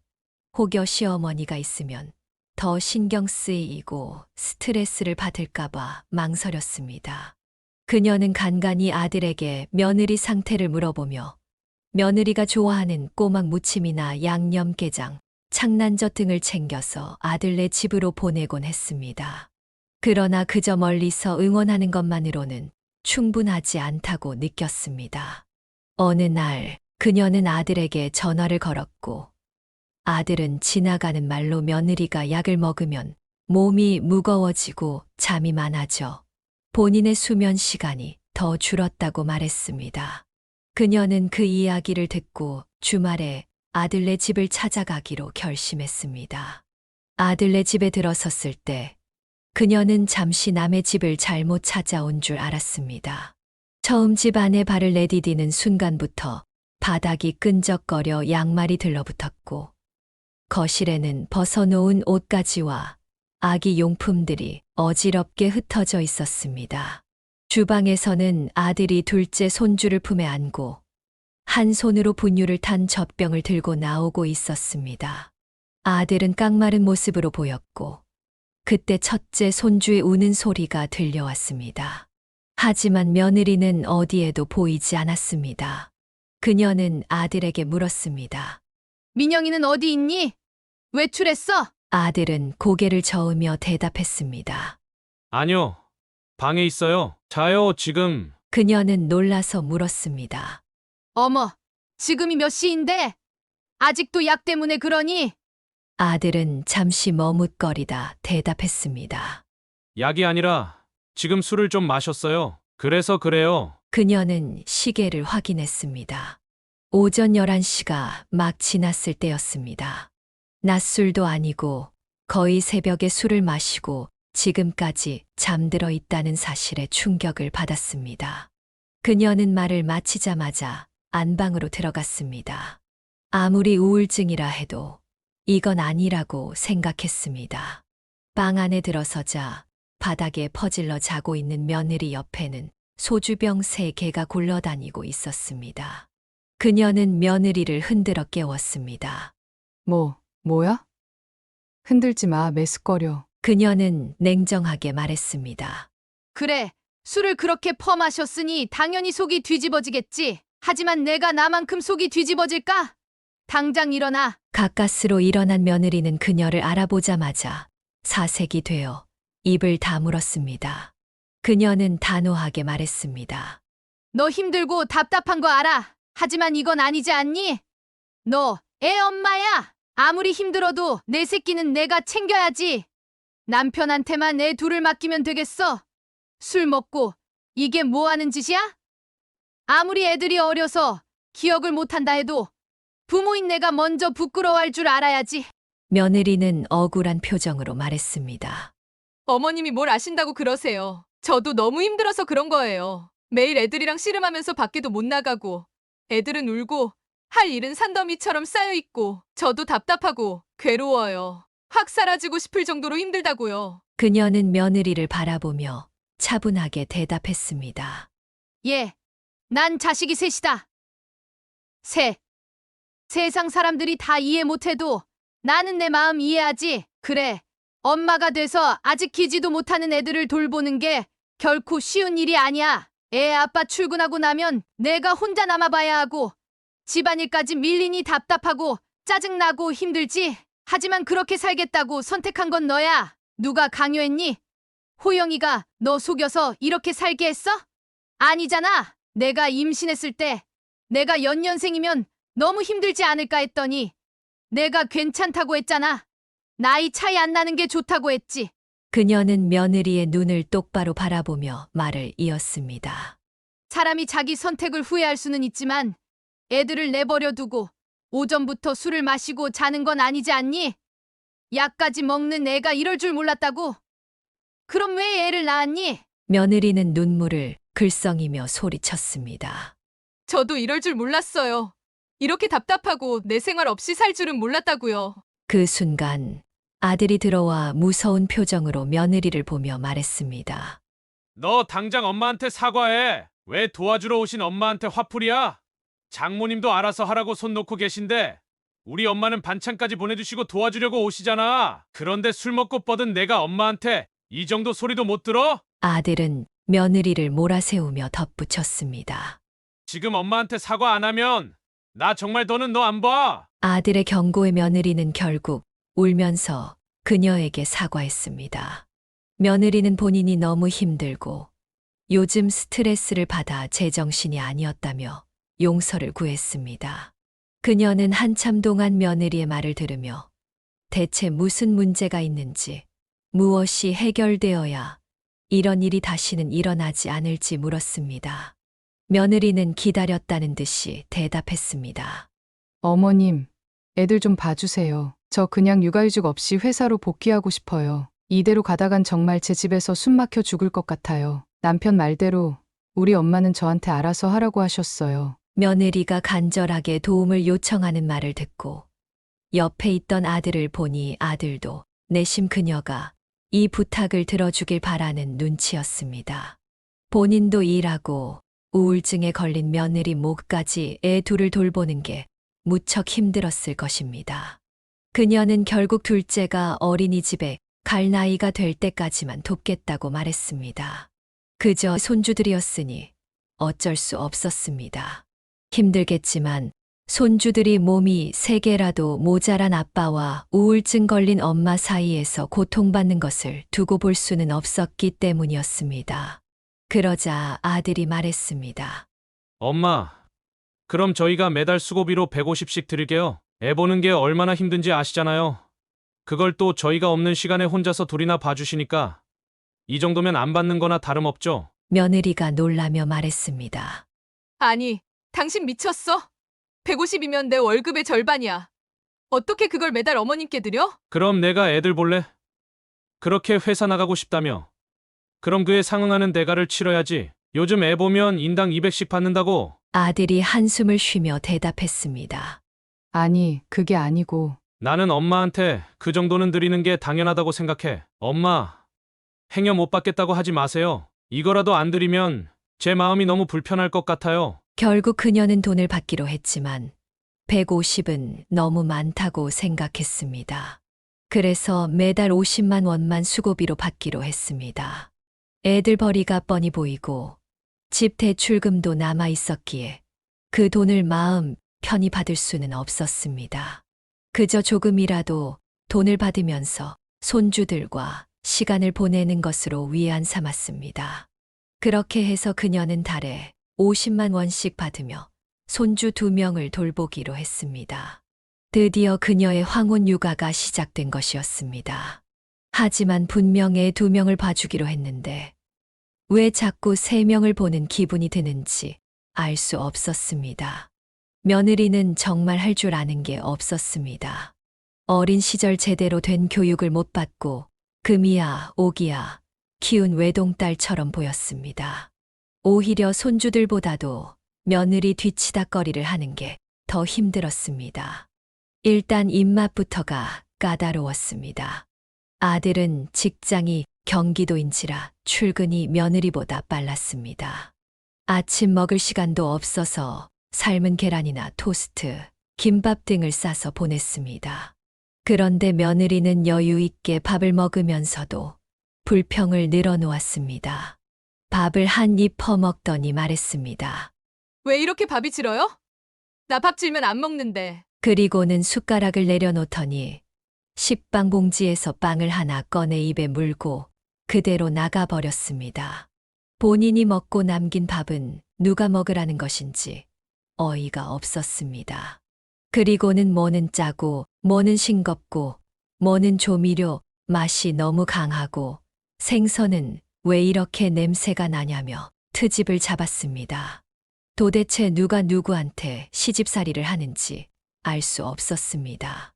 혹여 시어머니가 있으면 더 신경 쓰이고 스트레스를 받을까봐 망설였습니다. 그녀는 간간히 아들에게 며느리 상태를 물어보며 며느리가 좋아하는 꼬막 무침이나 양념게장, 창난젓 등을 챙겨서 아들네 집으로 보내곤 했습니다. 그러나 그저 멀리서 응원하는 것만으로는 충분하지 않다고 느꼈습니다. 어느 날 그녀는 아들에게 전화를 걸었고 아들은 지나가는 말로 며느리가 약을 먹으면 몸이 무거워지고 잠이 많아져 본인의 수면 시간이 더 줄었다고 말했습니다. 그녀는 그 이야기를 듣고 주말에 아들네 집을 찾아가기로 결심했습니다. 아들네 집에 들어섰을 때 그녀는 잠시 남의 집을 잘못 찾아온 줄 알았습니다. 처음 집 안에 발을 내디디는 순간부터 바닥이 끈적거려 양말이 들러붙었고 거실에는 벗어놓은 옷가지와 아기 용품들이 어지럽게 흩어져 있었습니다. 주방에서는 아들이 둘째 손주를 품에 안고 한 손으로 분유를 탄 젖병을 들고 나오고 있었습니다. 아들은 깡마른 모습으로 보였고, 그때 첫째 손주의 우는 소리가 들려왔습니다. 하지만 며느리는 어디에도 보이지 않았습니다. 그녀는 아들에게 물었습니다. 민영이는 어디 있니? 외출했어? 아들은 고개를 저으며 대답했습니다. 아니요. 방에 있어요. 자요, 지금. 그녀는 놀라서 물었습니다. 어머, 지금이 몇 시인데? 아직도 약 때문에 그러니? 아들은 잠시 머뭇거리다 대답했습니다. 약이 아니라 지금 술을 좀 마셨어요. 그래서 그래요. 그녀는 시계를 확인했습니다. 오전 11시가 막 지났을 때였습니다. 낮술도 아니고 거의 새벽에 술을 마시고 지금까지 잠들어 있다는 사실에 충격을 받았습니다. 그녀는 말을 마치자마자 안방으로 들어갔습니다. 아무리 우울증이라 해도 이건 아니라고 생각했습니다. 방 안에 들어서자 바닥에 퍼질러 자고 있는 며느리 옆에는 소주병 3개가 굴러다니고 있었습니다. 그녀는 며느리를 흔들어 깨웠습니다. 뭐야? 흔들지 마, 메스꺼려. 그녀는 냉정하게 말했습니다. 그래, 술을 그렇게 퍼마셨으니 당연히 속이 뒤집어지겠지. 하지만 내가 나만큼 속이 뒤집어질까? 당장 일어나. 가까스로 일어난 며느리는 그녀를 알아보자마자 사색이 되어 입을 다물었습니다. 그녀는 단호하게 말했습니다. 너 힘들고 답답한 거 알아. 하지만 이건 아니지 않니? 너 애 엄마야. 아무리 힘들어도 내 새끼는 내가 챙겨야지. 남편한테만 애 둘을 맡기면 되겠어. 술 먹고 이게 뭐 하는 짓이야? 아무리 애들이 어려서 기억을 못한다 해도 부모인 내가 먼저 부끄러워할 줄 알아야지. 며느리는 억울한 표정으로 말했습니다. 어머님이 뭘 아신다고 그러세요. 저도 너무 힘들어서 그런 거예요. 매일 애들이랑 씨름하면서 밖에도 못 나가고 애들은 울고 할 일은 산더미처럼 쌓여있고 저도 답답하고 괴로워요. 확 사라지고 싶을 정도로 힘들다고요. 그녀는 며느리를 바라보며 차분하게 대답했습니다. 예, 난 자식이 셋이다. 세상 사람들이 다 이해 못해도 나는 내 마음 이해하지. 그래, 엄마가 돼서 아직 키지도 못하는 애들을 돌보는 게 결코 쉬운 일이 아니야. 애 아빠 출근하고 나면 내가 혼자 남아봐야 하고 집안일까지 밀리니 답답하고 짜증나고 힘들지. 하지만 그렇게 살겠다고 선택한 건 너야. 누가 강요했니? 호영이가 너 속여서 이렇게 살게 했어? 아니잖아. 내가 임신했을 때 내가 연년생이면 너무 힘들지 않을까 했더니 내가 괜찮다고 했잖아. 나이 차이 안 나는 게 좋다고 했지. 그녀는 며느리의 눈을 똑바로 바라보며 말을 이었습니다. 사람이 자기 선택을 후회할 수는 있지만 애들을 내버려 두고 오전부터 술을 마시고 자는 건 아니지 않니? 약까지 먹는 애가 이럴 줄 몰랐다고? 그럼 왜 애를 낳았니? 며느리는 눈물을 글썽이며 소리쳤습니다. 저도 이럴 줄 몰랐어요. 이렇게 답답하고 내 생활 없이 살 줄은 몰랐다고요. 그 순간 아들이 들어와 무서운 표정으로 며느리를 보며 말했습니다. 너 당장 엄마한테 사과해. 왜 도와주러 오신 엄마한테 화풀이야? 장모님도 알아서 하라고 손 놓고 계신데 우리 엄마는 반찬까지 보내주시고 도와주려고 오시잖아. 그런데 술 먹고 뻗은 내가 엄마한테 이 정도 소리도 못 들어? 아들은 며느리를 몰아세우며 덧붙였습니다. 지금 엄마한테 사과 안 하면 나 정말 더는 너 안 봐. 아들의 경고에 며느리는 결국 울면서 그녀에게 사과했습니다. 며느리는 본인이 너무 힘들고 요즘 스트레스를 받아 제정신이 아니었다며 용서를 구했습니다. 그녀는 한참 동안 며느리의 말을 들으며 대체 무슨 문제가 있는지, 무엇이 해결되어야 이런 일이 다시는 일어나지 않을지 물었습니다. 며느리는 기다렸다는 듯이 대답했습니다. 어머님, 애들 좀 봐주세요. 저 그냥 육아휴직 없이 회사로 복귀하고 싶어요. 이대로 가다간 정말 제 집에서 숨 막혀 죽을 것 같아요. 남편 말대로 우리 엄마는 저한테 알아서 하라고 하셨어요. 며느리가 간절하게 도움을 요청하는 말을 듣고 옆에 있던 아들을 보니 아들도 내심 그녀가 이 부탁을 들어주길 바라는 눈치였습니다. 본인도 일하고 우울증에 걸린 며느리 목까지 애 둘을 돌보는 게 무척 힘들었을 것입니다. 그녀는 결국 둘째가 어린이집에 갈 나이가 될 때까지만 돕겠다고 말했습니다. 그저 손주들이었으니 어쩔 수 없었습니다. 힘들겠지만 손주들이 몸이 3개라도 모자란 아빠와 우울증 걸린 엄마 사이에서 고통받는 것을 두고 볼 수는 없었기 때문이었습니다. 그러자 아들이 말했습니다. 엄마, 그럼 저희가 매달 수고비로 150씩 드릴게요. 애 보는 게 얼마나 힘든지 아시잖아요. 그걸 또 저희가 없는 시간에 혼자서 둘이나 봐주시니까 이 정도면 안 받는 거나 다름없죠. 며느리가 놀라며 말했습니다. 아니, 당신 미쳤어? 150이면 내 월급의 절반이야. 어떻게 그걸 매달 어머님께 드려? 그럼 내가 애들 볼래? 그렇게 회사 나가고 싶다며. 그럼 그에 상응하는 대가를 치러야지. 요즘 애 보면 인당 200씩 받는다고. 아들이 한숨을 쉬며 대답했습니다. 아니, 그게 아니고. 나는 엄마한테 그 정도는 드리는 게 당연하다고 생각해. 엄마, 행여 못 받겠다고 하지 마세요. 이거라도 안 드리면 제 마음이 너무 불편할 것 같아요. 결국 그녀는 돈을 받기로 했지만 150은 너무 많다고 생각했습니다. 그래서 매달 50만 원만 수고비로 받기로 했습니다. 애들 벌이가 뻔히 보이고 집 대출금도 남아 있었기에 그 돈을 마음 편히 받을 수는 없었습니다. 그저 조금이라도 돈을 받으면서 손주들과 시간을 보내는 것으로 위안 삼았습니다. 그렇게 해서 그녀는 달에 50만 원씩 받으며 손주 2명을 돌보기로 했습니다. 드디어 그녀의 황혼 육아가 시작된 것이었습니다. 하지만 분명 애 2명을 봐주기로 했는데 왜 자꾸 3명을 보는 기분이 드는지 알 수 없었습니다. 며느리는 정말 할 줄 아는 게 없었습니다. 어린 시절 제대로 된 교육을 못 받고 금이야 오기야 키운 외동딸처럼 보였습니다. 오히려 손주들보다도 며느리 뒤치다꺼리를 하는 게 더 힘들었습니다. 일단 입맛부터가 까다로웠습니다. 아들은 직장이 경기도인지라 출근이 며느리보다 빨랐습니다. 아침 먹을 시간도 없어서 삶은 계란이나 토스트, 김밥 등을 싸서 보냈습니다. 그런데 며느리는 여유 있게 밥을 먹으면서도 불평을 늘어놓았습니다. 밥을 한 입 퍼먹더니 말했습니다. 왜 이렇게 밥이 질어요? 나 밥 질면 안 먹는데. 그리고는 숟가락을 내려놓더니 식빵 봉지에서 빵을 하나 꺼내 입에 물고 그대로 나가버렸습니다. 본인이 먹고 남긴 밥은 누가 먹으라는 것인지 어이가 없었습니다. 그리고는 뭐는 짜고 뭐는 싱겁고 뭐는 조미료 맛이 너무 강하고 생선은 왜 이렇게 냄새가 나냐며 트집을 잡았습니다. 도대체 누가 누구한테 시집살이를 하는지 알 수 없었습니다.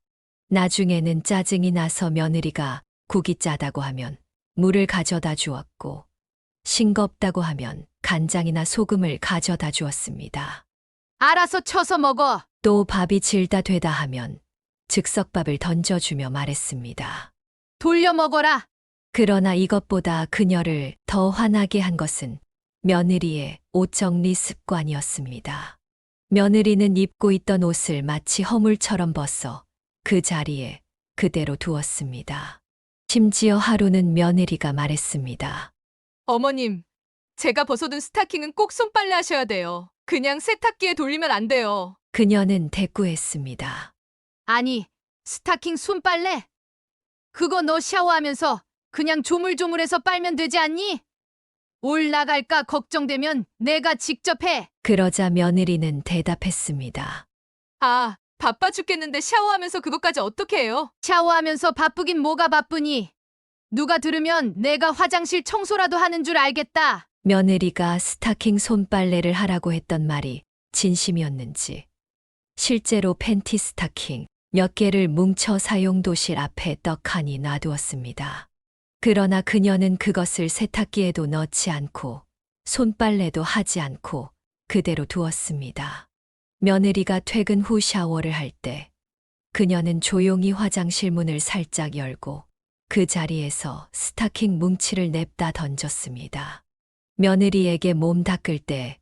나중에는 짜증이 나서 며느리가 국이 짜다고 하면 물을 가져다 주었고 싱겁다고 하면 간장이나 소금을 가져다 주었습니다. 알아서 쳐서 먹어. 또 밥이 질다 되다 하면 즉석밥을 던져주며 말했습니다. 돌려 먹어라. 그러나 이것보다 그녀를 더 화나게 한 것은 며느리의 옷 정리 습관이었습니다. 며느리는 입고 있던 옷을 마치 허물처럼 벗어 그 자리에 그대로 두었습니다. 심지어 하루는 며느리가 말했습니다. 어머님, 제가 벗어둔 스타킹은 꼭 손빨래 하셔야 돼요. 그냥 세탁기에 돌리면 안 돼요. 그녀는 대꾸했습니다. 아니, 스타킹 손빨래? 그거 너 샤워하면서 그냥 조물조물해서 빨면 되지 않니? 올 나갈까 걱정되면 내가 직접 해. 그러자 며느리는 대답했습니다. 아, 바빠 죽겠는데 샤워하면서 그것까지 어떻게 해요? 샤워하면서 바쁘긴 뭐가 바쁘니? 누가 들으면 내가 화장실 청소라도 하는 줄 알겠다. 며느리가 스타킹 손빨래를 하라고 했던 말이 진심이었는지 실제로 팬티 스타킹 몇 개를 뭉쳐 사용도실 앞에 떡하니 놔두었습니다. 그러나 그녀는 그것을 세탁기에도 넣지 않고 손빨래도 하지 않고 그대로 두었습니다. 며느리가 퇴근 후 샤워를 할 때 그녀는 조용히 화장실 문을 살짝 열고 그 자리에서 스타킹 뭉치를 냅다 던졌습니다. 며느리에게 몸 닦을 때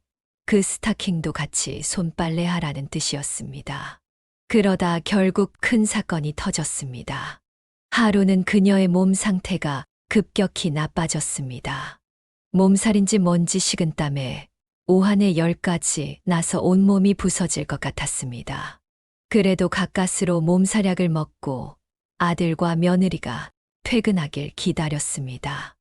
그 스타킹도 같이 손빨래하라는 뜻이었습니다. 그러다 결국 큰 사건이 터졌습니다. 하루는 그녀의 몸 상태가 급격히 나빠졌습니다. 몸살인지 뭔지 식은땀에 오한의 열까지 나서 온몸이 부서질 것 같았습니다. 그래도 가까스로 몸살약을 먹고 아들과 며느리가 퇴근하길 기다렸습니다.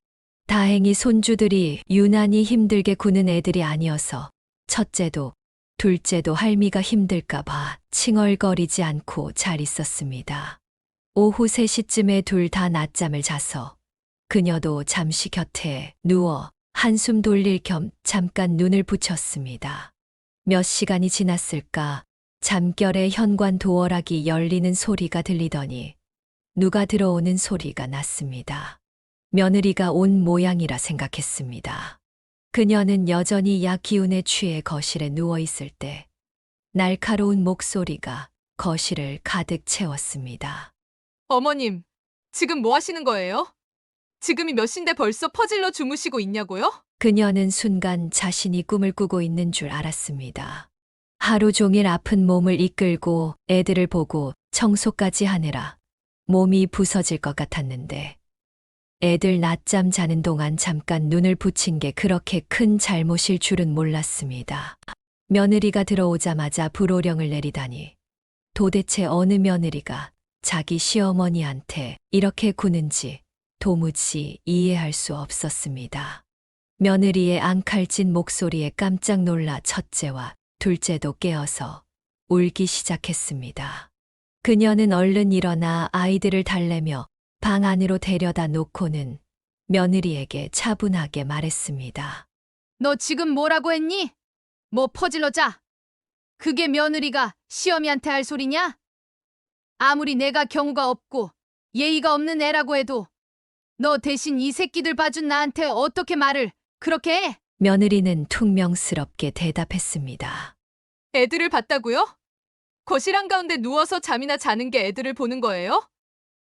다행히 손주들이 유난히 힘들게 구는 애들이 아니어서 첫째도 둘째도 할미가 힘들까봐 칭얼거리지 않고 잘 있었습니다. 오후 3시쯤에 둘 다 낮잠을 자서 그녀도 잠시 곁에 누워 한숨 돌릴 겸 잠깐 눈을 붙였습니다. 몇 시간이 지났을까 잠결에 현관 도어락이 열리는 소리가 들리더니 누가 들어오는 소리가 났습니다. 며느리가 온 모양이라 생각했습니다. 그녀는 여전히 약 기운에 취해 거실에 누워 있을 때 날카로운 목소리가 거실을 가득 채웠습니다. 어머님, 지금 뭐 하시는 거예요? 지금이 몇 시인데 벌써 퍼질러 주무시고 있냐고요? 그녀는 순간 자신이 꿈을 꾸고 있는 줄 알았습니다. 하루 종일 아픈 몸을 이끌고 애들을 보고 청소까지 하느라 몸이 부서질 것 같았는데 애들 낮잠 자는 동안 잠깐 눈을 붙인 게 그렇게 큰 잘못일 줄은 몰랐습니다. 며느리가 들어오자마자 불호령을 내리다니 도대체 어느 며느리가 자기 시어머니한테 이렇게 구는지 도무지 이해할 수 없었습니다. 며느리의 앙칼진 목소리에 깜짝 놀라 첫째와 둘째도 깨어서 울기 시작했습니다. 그녀는 얼른 일어나 아이들을 달래며 방 안으로 데려다 놓고는 며느리에게 차분하게 말했습니다. 너 지금 뭐라고 했니? 뭐 퍼질러 자. 그게 며느리가 시어미한테 할 소리냐? 아무리 내가 경우가 없고 예의가 없는 애라고 해도 너 대신 이 새끼들 봐준 나한테 어떻게 말을 그렇게 해? 며느리는 퉁명스럽게 대답했습니다. 애들을 봤다고요? 거실 한가운데 누워서 잠이나 자는 게 애들을 보는 거예요?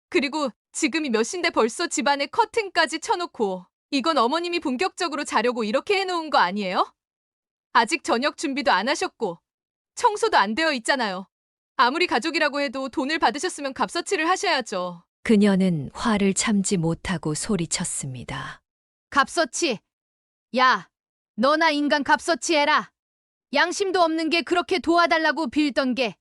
그리고 지금이 몇 시인데 벌써 집안에 커튼까지 쳐놓고 이건 어머님이 본격적으로 자려고 이렇게 해놓은 거 아니에요? 아직 저녁 준비도 안 하셨고 청소도 안 되어 있잖아요. 아무리 가족이라고 해도 돈을 받으셨으면 값어치를 하셔야죠. 그녀는 화를 참지 못하고 소리쳤습니다. 값어치. 야, 너나 인간 값어치 해라. 양심도 없는 게 그렇게 도와달라고 빌던 게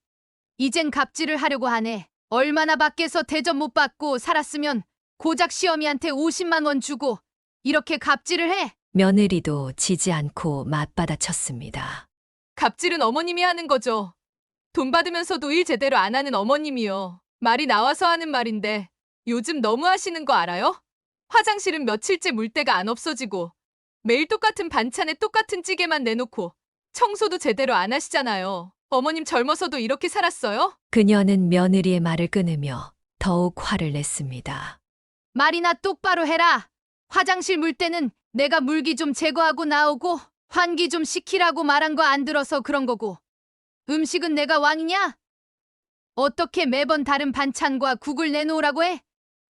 이젠 갑질을 하려고 하네. 얼마나 밖에서 대접 못 받고 살았으면 고작 시어미한테 50만 원 주고 이렇게 갑질을 해? 며느리도 지지 않고 맞받아쳤습니다. 갑질은 어머님이 하는 거죠. 돈 받으면서도 일 제대로 안 하는 어머님이요. 말이 나와서 하는 말인데 요즘 너무 하시는 거 알아요? 화장실은 며칠째 물때가 안 없어지고 매일 똑같은 반찬에 똑같은 찌개만 내놓고 청소도 제대로 안 하시잖아요. 어머님 젊어서도 이렇게 살았어요? 그녀는 며느리의 말을 끊으며 더욱 화를 냈습니다. 말이나 똑바로 해라. 화장실 물 때는 내가 물기 좀 제거하고 나오고 환기 좀 시키라고 말한 거 안 들어서 그런 거고 음식은 내가 왕이냐? 어떻게 매번 다른 반찬과 국을 내놓으라고 해?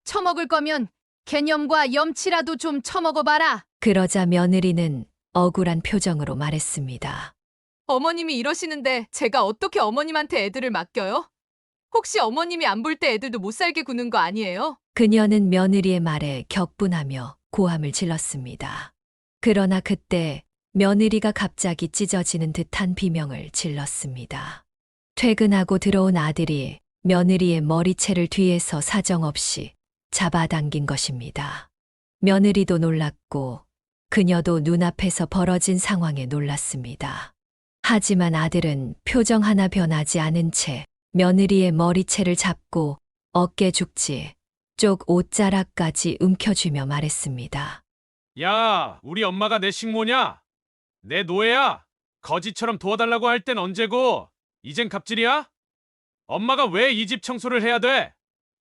처먹을 거면 개념과 염치라도 좀 처먹어봐라. 그러자 며느리는 억울한 표정으로 말했습니다. 어머님이 이러시는데 제가 어떻게 어머님한테 애들을 맡겨요? 혹시 어머님이 안 볼 때 애들도 못 살게 구는 거 아니에요? 그녀는 며느리의 말에 격분하며 고함을 질렀습니다. 그러나 그때 며느리가 갑자기 찢어지는 듯한 비명을 질렀습니다. 퇴근하고 들어온 아들이 며느리의 머리채를 뒤에서 사정없이 잡아당긴 것입니다. 며느리도 놀랐고 그녀도 눈앞에서 벌어진 상황에 놀랐습니다. 하지만 아들은 표정 하나 변하지 않은 채 며느리의 머리채를 잡고 어깨 죽지 쪽 옷자락까지 움켜쥐며 말했습니다. 야, 우리 엄마가 내 식모냐? 내 노예야? 거지처럼 도와달라고 할 땐 언제고 이젠 갑질이야? 엄마가 왜 이 집 청소를 해야 돼?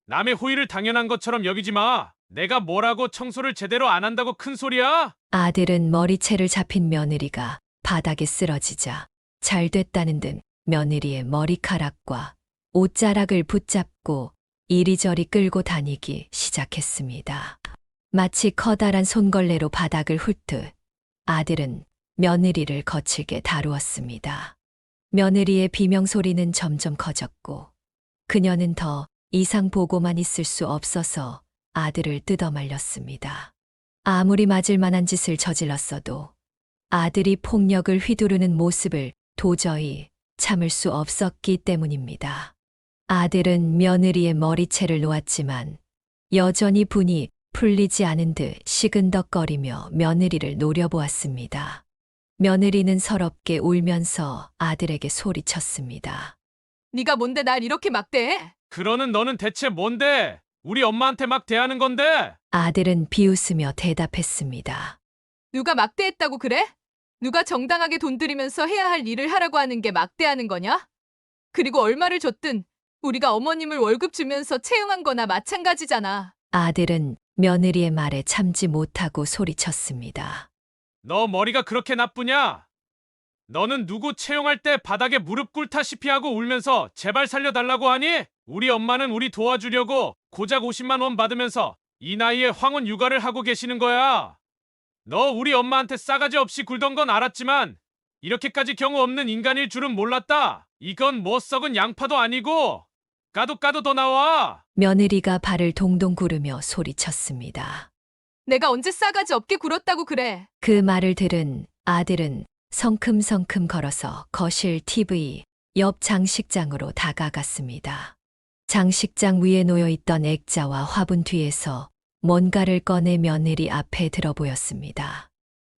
남의 호의를 당연한 것처럼 여기지 마. 내가 뭐라고 청소를 제대로 안 한다고 큰 소리야? 아들은 머리채를 잡힌 며느리가 바닥에 쓰러지자 잘 됐다는 듯 며느리의 머리카락과 옷자락을 붙잡고 이리저리 끌고 다니기 시작했습니다. 마치 커다란 손걸레로 바닥을 훑듯 아들은 며느리를 거칠게 다루었습니다. 며느리의 비명 소리는 점점 커졌고 그녀는 더 이상 보고만 있을 수 없어서 아들을 뜯어말렸습니다. 아무리 맞을 만한 짓을 저질렀어도 아들이 폭력을 휘두르는 모습을 도저히 참을 수 없었기 때문입니다. 아들은 며느리의 머리채를 놓았지만 여전히 분이 풀리지 않은 듯 시근덕거리며 며느리를 노려보았습니다. 며느리는 서럽게 울면서 아들에게 소리쳤습니다. 네가 뭔데 날 이렇게 막대해? 그러는 너는 대체 뭔데? 우리 엄마한테 막 대하는 건데? 아들은 비웃으며 대답했습니다. 누가 막대했다고 그래? 누가 정당하게 돈 들이면서 해야 할 일을 하라고 하는 게 막대하는 거냐? 그리고 얼마를 줬든 우리가 어머님을 월급 주면서 채용한 거나 마찬가지잖아. 아들은 며느리의 말에 참지 못하고 소리쳤습니다. 너 머리가 그렇게 나쁘냐? 너는 누구 채용할 때 바닥에 무릎 꿇다시피 하고 울면서 제발 살려달라고 하니? 우리 엄마는 우리 도와주려고 고작 50만 원 받으면서 이 나이에 황혼 육아를 하고 계시는 거야. 너 우리 엄마한테 싸가지 없이 굴던 건 알았지만 이렇게까지 경우 없는 인간일 줄은 몰랐다. 이건 뭐 썩은 양파도 아니고 까도 더 나와. 며느리가 발을 동동 구르며 소리쳤습니다. 내가 언제 싸가지 없게 굴었다고 그래? 그 말을 들은 아들은 성큼성큼 걸어서 거실 TV 옆 장식장으로 다가갔습니다. 장식장 위에 놓여있던 액자와 화분 뒤에서 뭔가를 꺼내 며느리 앞에 들어 보였습니다.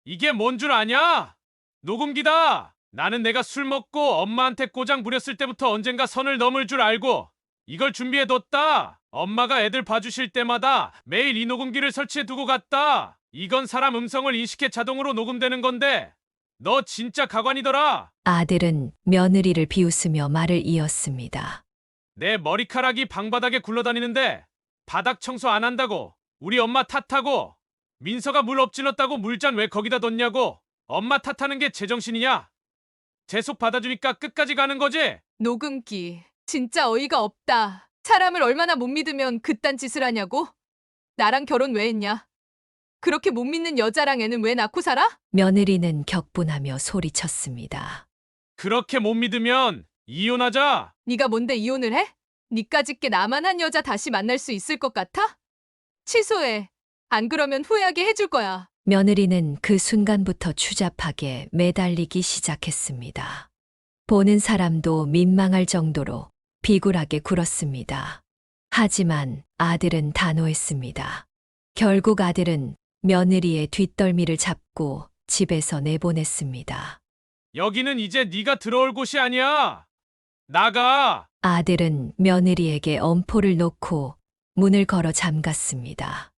이게 뭔 줄 아냐? 녹음기다. 나는 내가 술 먹고 엄마한테 꼬장 부렸을 때부터 언젠가 선을 넘을 줄 알고 이걸 준비해뒀다. 엄마가 애들 봐주실 때마다 매일 이 녹음기를 설치해두고 갔다. 이건 사람 음성을 인식해 자동으로 녹음되는 건데 너 진짜 가관이더라. 아들은 며느리를 비웃으며 말을 이었습니다. 내 머리카락이 방바닥에 굴러다니는데 바닥 청소 안 한다고 우리 엄마 탓하고 민서가 물 엎질렀다고 물잔 왜 거기다 뒀냐고 엄마 탓하는 게 제정신이냐? 재속 받아주니까 끝까지 가는 거지? 녹음기. 진짜 어이가 없다. 사람을 얼마나 못 믿으면 그딴 짓을 하냐고? 나랑 결혼 왜 했냐? 그렇게 못 믿는 여자랑 애는 왜 낳고 살아? 며느리는 격분하며 소리쳤습니다. 그렇게 못 믿으면 이혼하자. 네가 뭔데 이혼을 해? 니까짓 게 나만 한 여자 다시 만날 수 있을 것 같아? 취소해. 안 그러면 후회하게 해줄 거야. 며느리는 그 순간부터 추잡하게 매달리기 시작했습니다. 보는 사람도 민망할 정도로 비굴하게 굴었습니다. 하지만 아들은 단호했습니다. 결국 아들은 며느리의 뒷덜미를 잡고 집에서 내보냈습니다. 여기는 이제 네가 들어올 곳이 아니야. 나가. 아들은 며느리에게 엄포를 놓고 문을 걸어 잠갔습니다.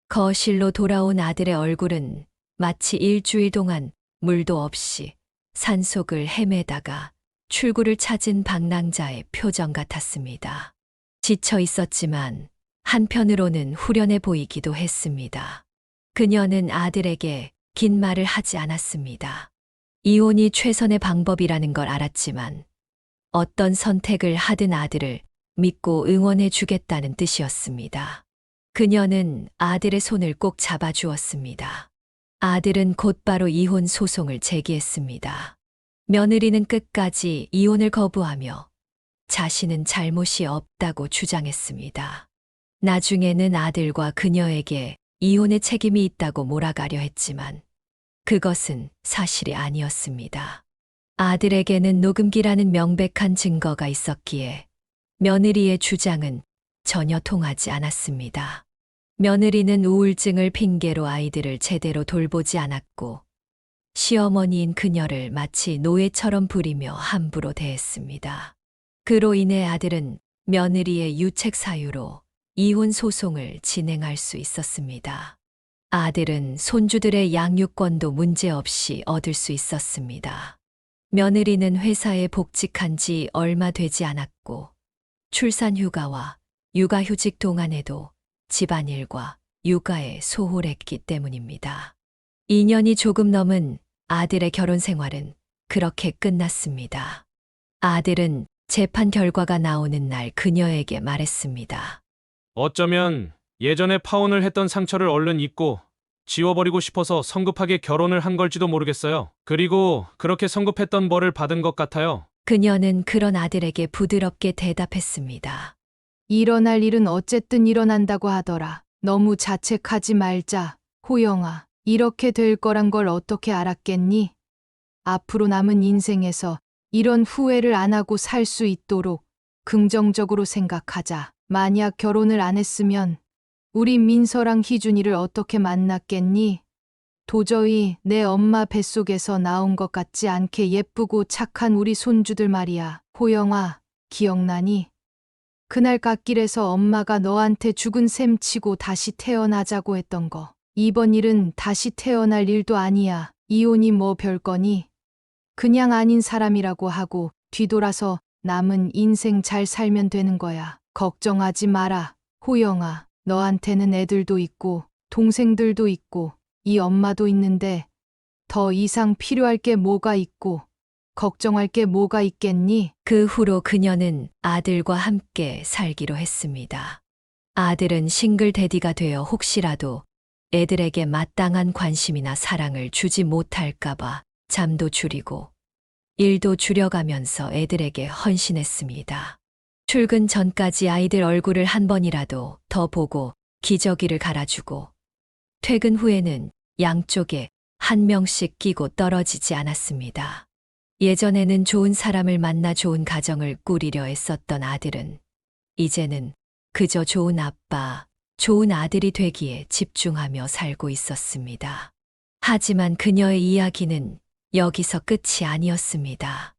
거실로 돌아온 아들의 얼굴은 마치 일주일 동안 물도 없이 산속을 헤매다가 출구를 찾은 방랑자의 표정 같았습니다. 지쳐 있었지만 한편으로는 후련해 보이기도 했습니다. 그녀는 아들에게 긴 말을 하지 않았습니다. 이혼이 최선의 방법이라는 걸 알았지만 어떤 선택을 하든 아들을 믿고 응원해 주겠다는 뜻이었습니다. 그녀는 아들의 손을 꼭 잡아주었습니다. 아들은 곧바로 이혼 소송을 제기했습니다. 며느리는 끝까지 이혼을 거부하며 자신은 잘못이 없다고 주장했습니다. 나중에는 아들과 그녀에게 이혼의 책임이 있다고 몰아가려 했지만 그것은 사실이 아니었습니다. 아들에게는 녹음기라는 명백한 증거가 있었기에 며느리의 주장은 전혀 통하지 않았습니다. 며느리는 우울증을 핑계로 아이들을 제대로 돌보지 않았고 시어머니인 그녀를 마치 노예처럼 부리며 함부로 대했습니다. 그로 인해 아들은 며느리의 유책 사유로 이혼 소송을 진행할 수 있었습니다. 아들은 손주들의 양육권도 문제없이 얻을 수 있었습니다. 며느리는 회사에 복직한 지 얼마 되지 않았고 출산휴가와 육아휴직 동안에도 집안일과 육아에 소홀했기 때문입니다. 2년이 조금 넘은 아들의 결혼 생활은 그렇게 끝났습니다. 아들은 재판 결과가 나오는 날 그녀에게 말했습니다. 어쩌면 예전에 파혼을 했던 상처를 얼른 잊고 지워버리고 싶어서 성급하게 결혼을 한 걸지도 모르겠어요. 그리고 그렇게 성급했던 벌을 받은 것 같아요. 그녀는 그런 아들에게 부드럽게 대답했습니다. 일어날 일은 어쨌든 일어난다고 하더라. 너무 자책하지 말자. 호영아, 이렇게 될 거란 걸 어떻게 알았겠니? 앞으로 남은 인생에서 이런 후회를 안 하고 살 수 있도록 긍정적으로 생각하자. 만약 결혼을 안 했으면 우리 민서랑 희준이를 어떻게 만났겠니? 도저히 내 엄마 뱃속에서 나온 것 같지 않게 예쁘고 착한 우리 손주들 말이야. 호영아, 기억나니? 그날 갓길에서 엄마가 너한테 죽은 셈 치고 다시 태어나자고 했던 거. 이번 일은 다시 태어날 일도 아니야. 이혼이 뭐 별거니? 그냥 아닌 사람이라고 하고 뒤돌아서 남은 인생 잘 살면 되는 거야. 걱정하지 마라. 호영아, 너한테는 애들도 있고 동생들도 있고 이 엄마도 있는데 더 이상 필요할 게 뭐가 있고 걱정할 게 뭐가 있겠니? 그 후로 그녀는 아들과 함께 살기로 했습니다. 아들은 싱글데디가 되어 혹시라도 애들에게 마땅한 관심이나 사랑을 주지 못할까봐 잠도 줄이고 일도 줄여가면서 애들에게 헌신했습니다. 출근 전까지 아이들 얼굴을 한 번이라도 더 보고 기저귀를 갈아주고 퇴근 후에는 양쪽에 한 명씩 끼고 떨어지지 않았습니다. 예전에는 좋은 사람을 만나 좋은 가정을 꾸리려 했었던 아들은 이제는 그저 좋은 아빠, 좋은 아들이 되기에 집중하며 살고 있었습니다. 하지만 그녀의 이야기는 여기서 끝이 아니었습니다.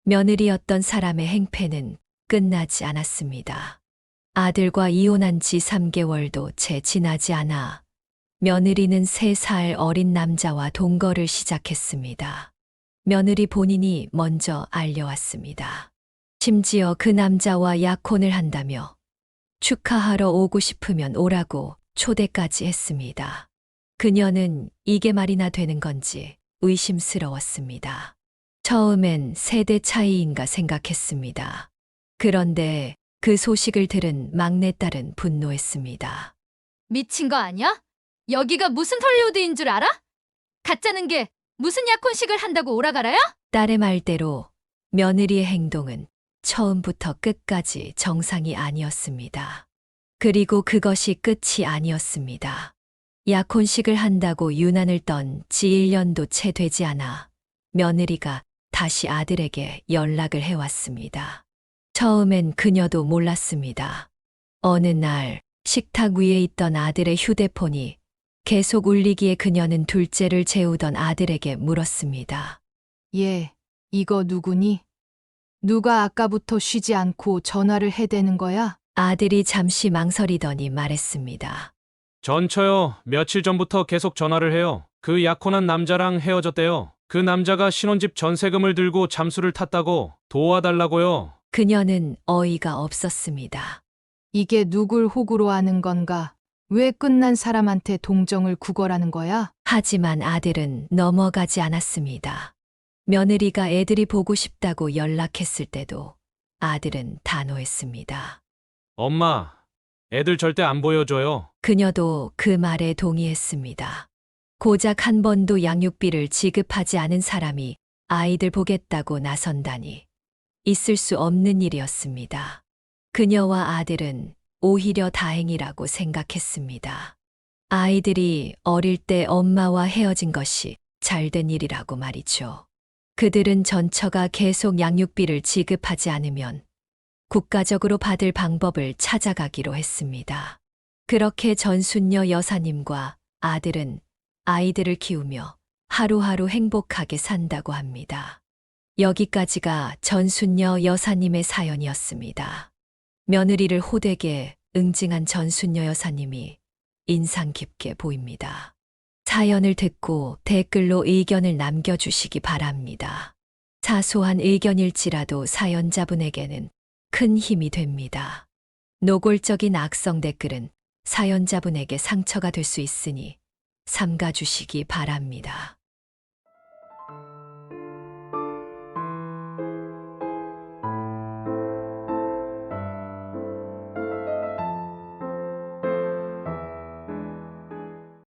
며느리였던 사람의 행패는 끝나지 않았습니다. 아들과 이혼한 지 3개월도 채 지나지 않아 며느리는 3살 어린 남자와 동거를 시작했습니다. 며느리 본인이 먼저 알려왔습니다. 심지어 그 남자와 약혼을 한다며 축하하러 오고 싶으면 오라고 초대까지 했습니다. 그녀는 이게 말이나 되는 건지 의심스러웠습니다. 처음엔 세대 차이인가 생각했습니다. 그런데 그 소식을 들은 막내딸은 분노했습니다. 미친 거 아니야? 여기가 무슨 헐리우드인 줄 알아? 가짜는 게 무슨 약혼식을 한다고 오라가라야? 딸의 말대로 며느리의 행동은 처음부터 끝까지 정상이 아니었습니다. 그리고 그것이 끝이 아니었습니다. 약혼식을 한다고 유난을 떤 지 1년도 채 되지 않아 며느리가 다시 아들에게 연락을 해왔습니다. 처음엔 그녀도 몰랐습니다. 어느 날 식탁 위에 있던 아들의 휴대폰이 계속 울리기에 그녀는 둘째를 재우던 아들에게 물었습니다. 얘, 이거 누구니? 누가 아까부터 쉬지 않고 전화를 해대는 거야? 아들이 잠시 망설이더니 말했습니다. 저요. 며칠 전부터 계속 전화를 해요. 그 약혼한 남자랑 헤어졌대요. 그 남자가 신혼집 전세금을 들고 잠수를 탔다고 도와달라고요. 그녀는 어이가 없었습니다. 이게 누굴 호구로 하는 건가? 왜 끝난 사람한테 동정을 구걸하는 거야? 하지만 아들은 넘어가지 않았습니다. 며느리가 애들이 보고 싶다고 연락했을 때도 아들은 단호했습니다. 엄마, 애들 절대 안 보여줘요. 그녀도 그 말에 동의했습니다. 고작 한 번도 양육비를 지급하지 않은 사람이 아이들 보겠다고 나선다니 있을 수 없는 일이었습니다. 그녀와 아들은 오히려 다행이라고 생각했습니다. 아이들이 어릴 때 엄마와 헤어진 것이 잘된 일이라고 말이죠. 그들은 전처가 계속 양육비를 지급하지 않으면 국가적으로 받을 방법을 찾아가기로 했습니다. 그렇게 전순녀 여사님과 아들은 아이들을 키우며 하루하루 행복하게 산다고 합니다. 여기까지가 전순녀 여사님의 사연이었습니다. 며느리를 호되게 응징한 전순녀 여사님이 인상 깊게 보입니다. 사연을 듣고 댓글로 의견을 남겨주시기 바랍니다. 사소한 의견일지라도 사연자분에게는 큰 힘이 됩니다. 노골적인 악성 댓글은 사연자분에게 상처가 될 수 있으니 삼가주시기 바랍니다.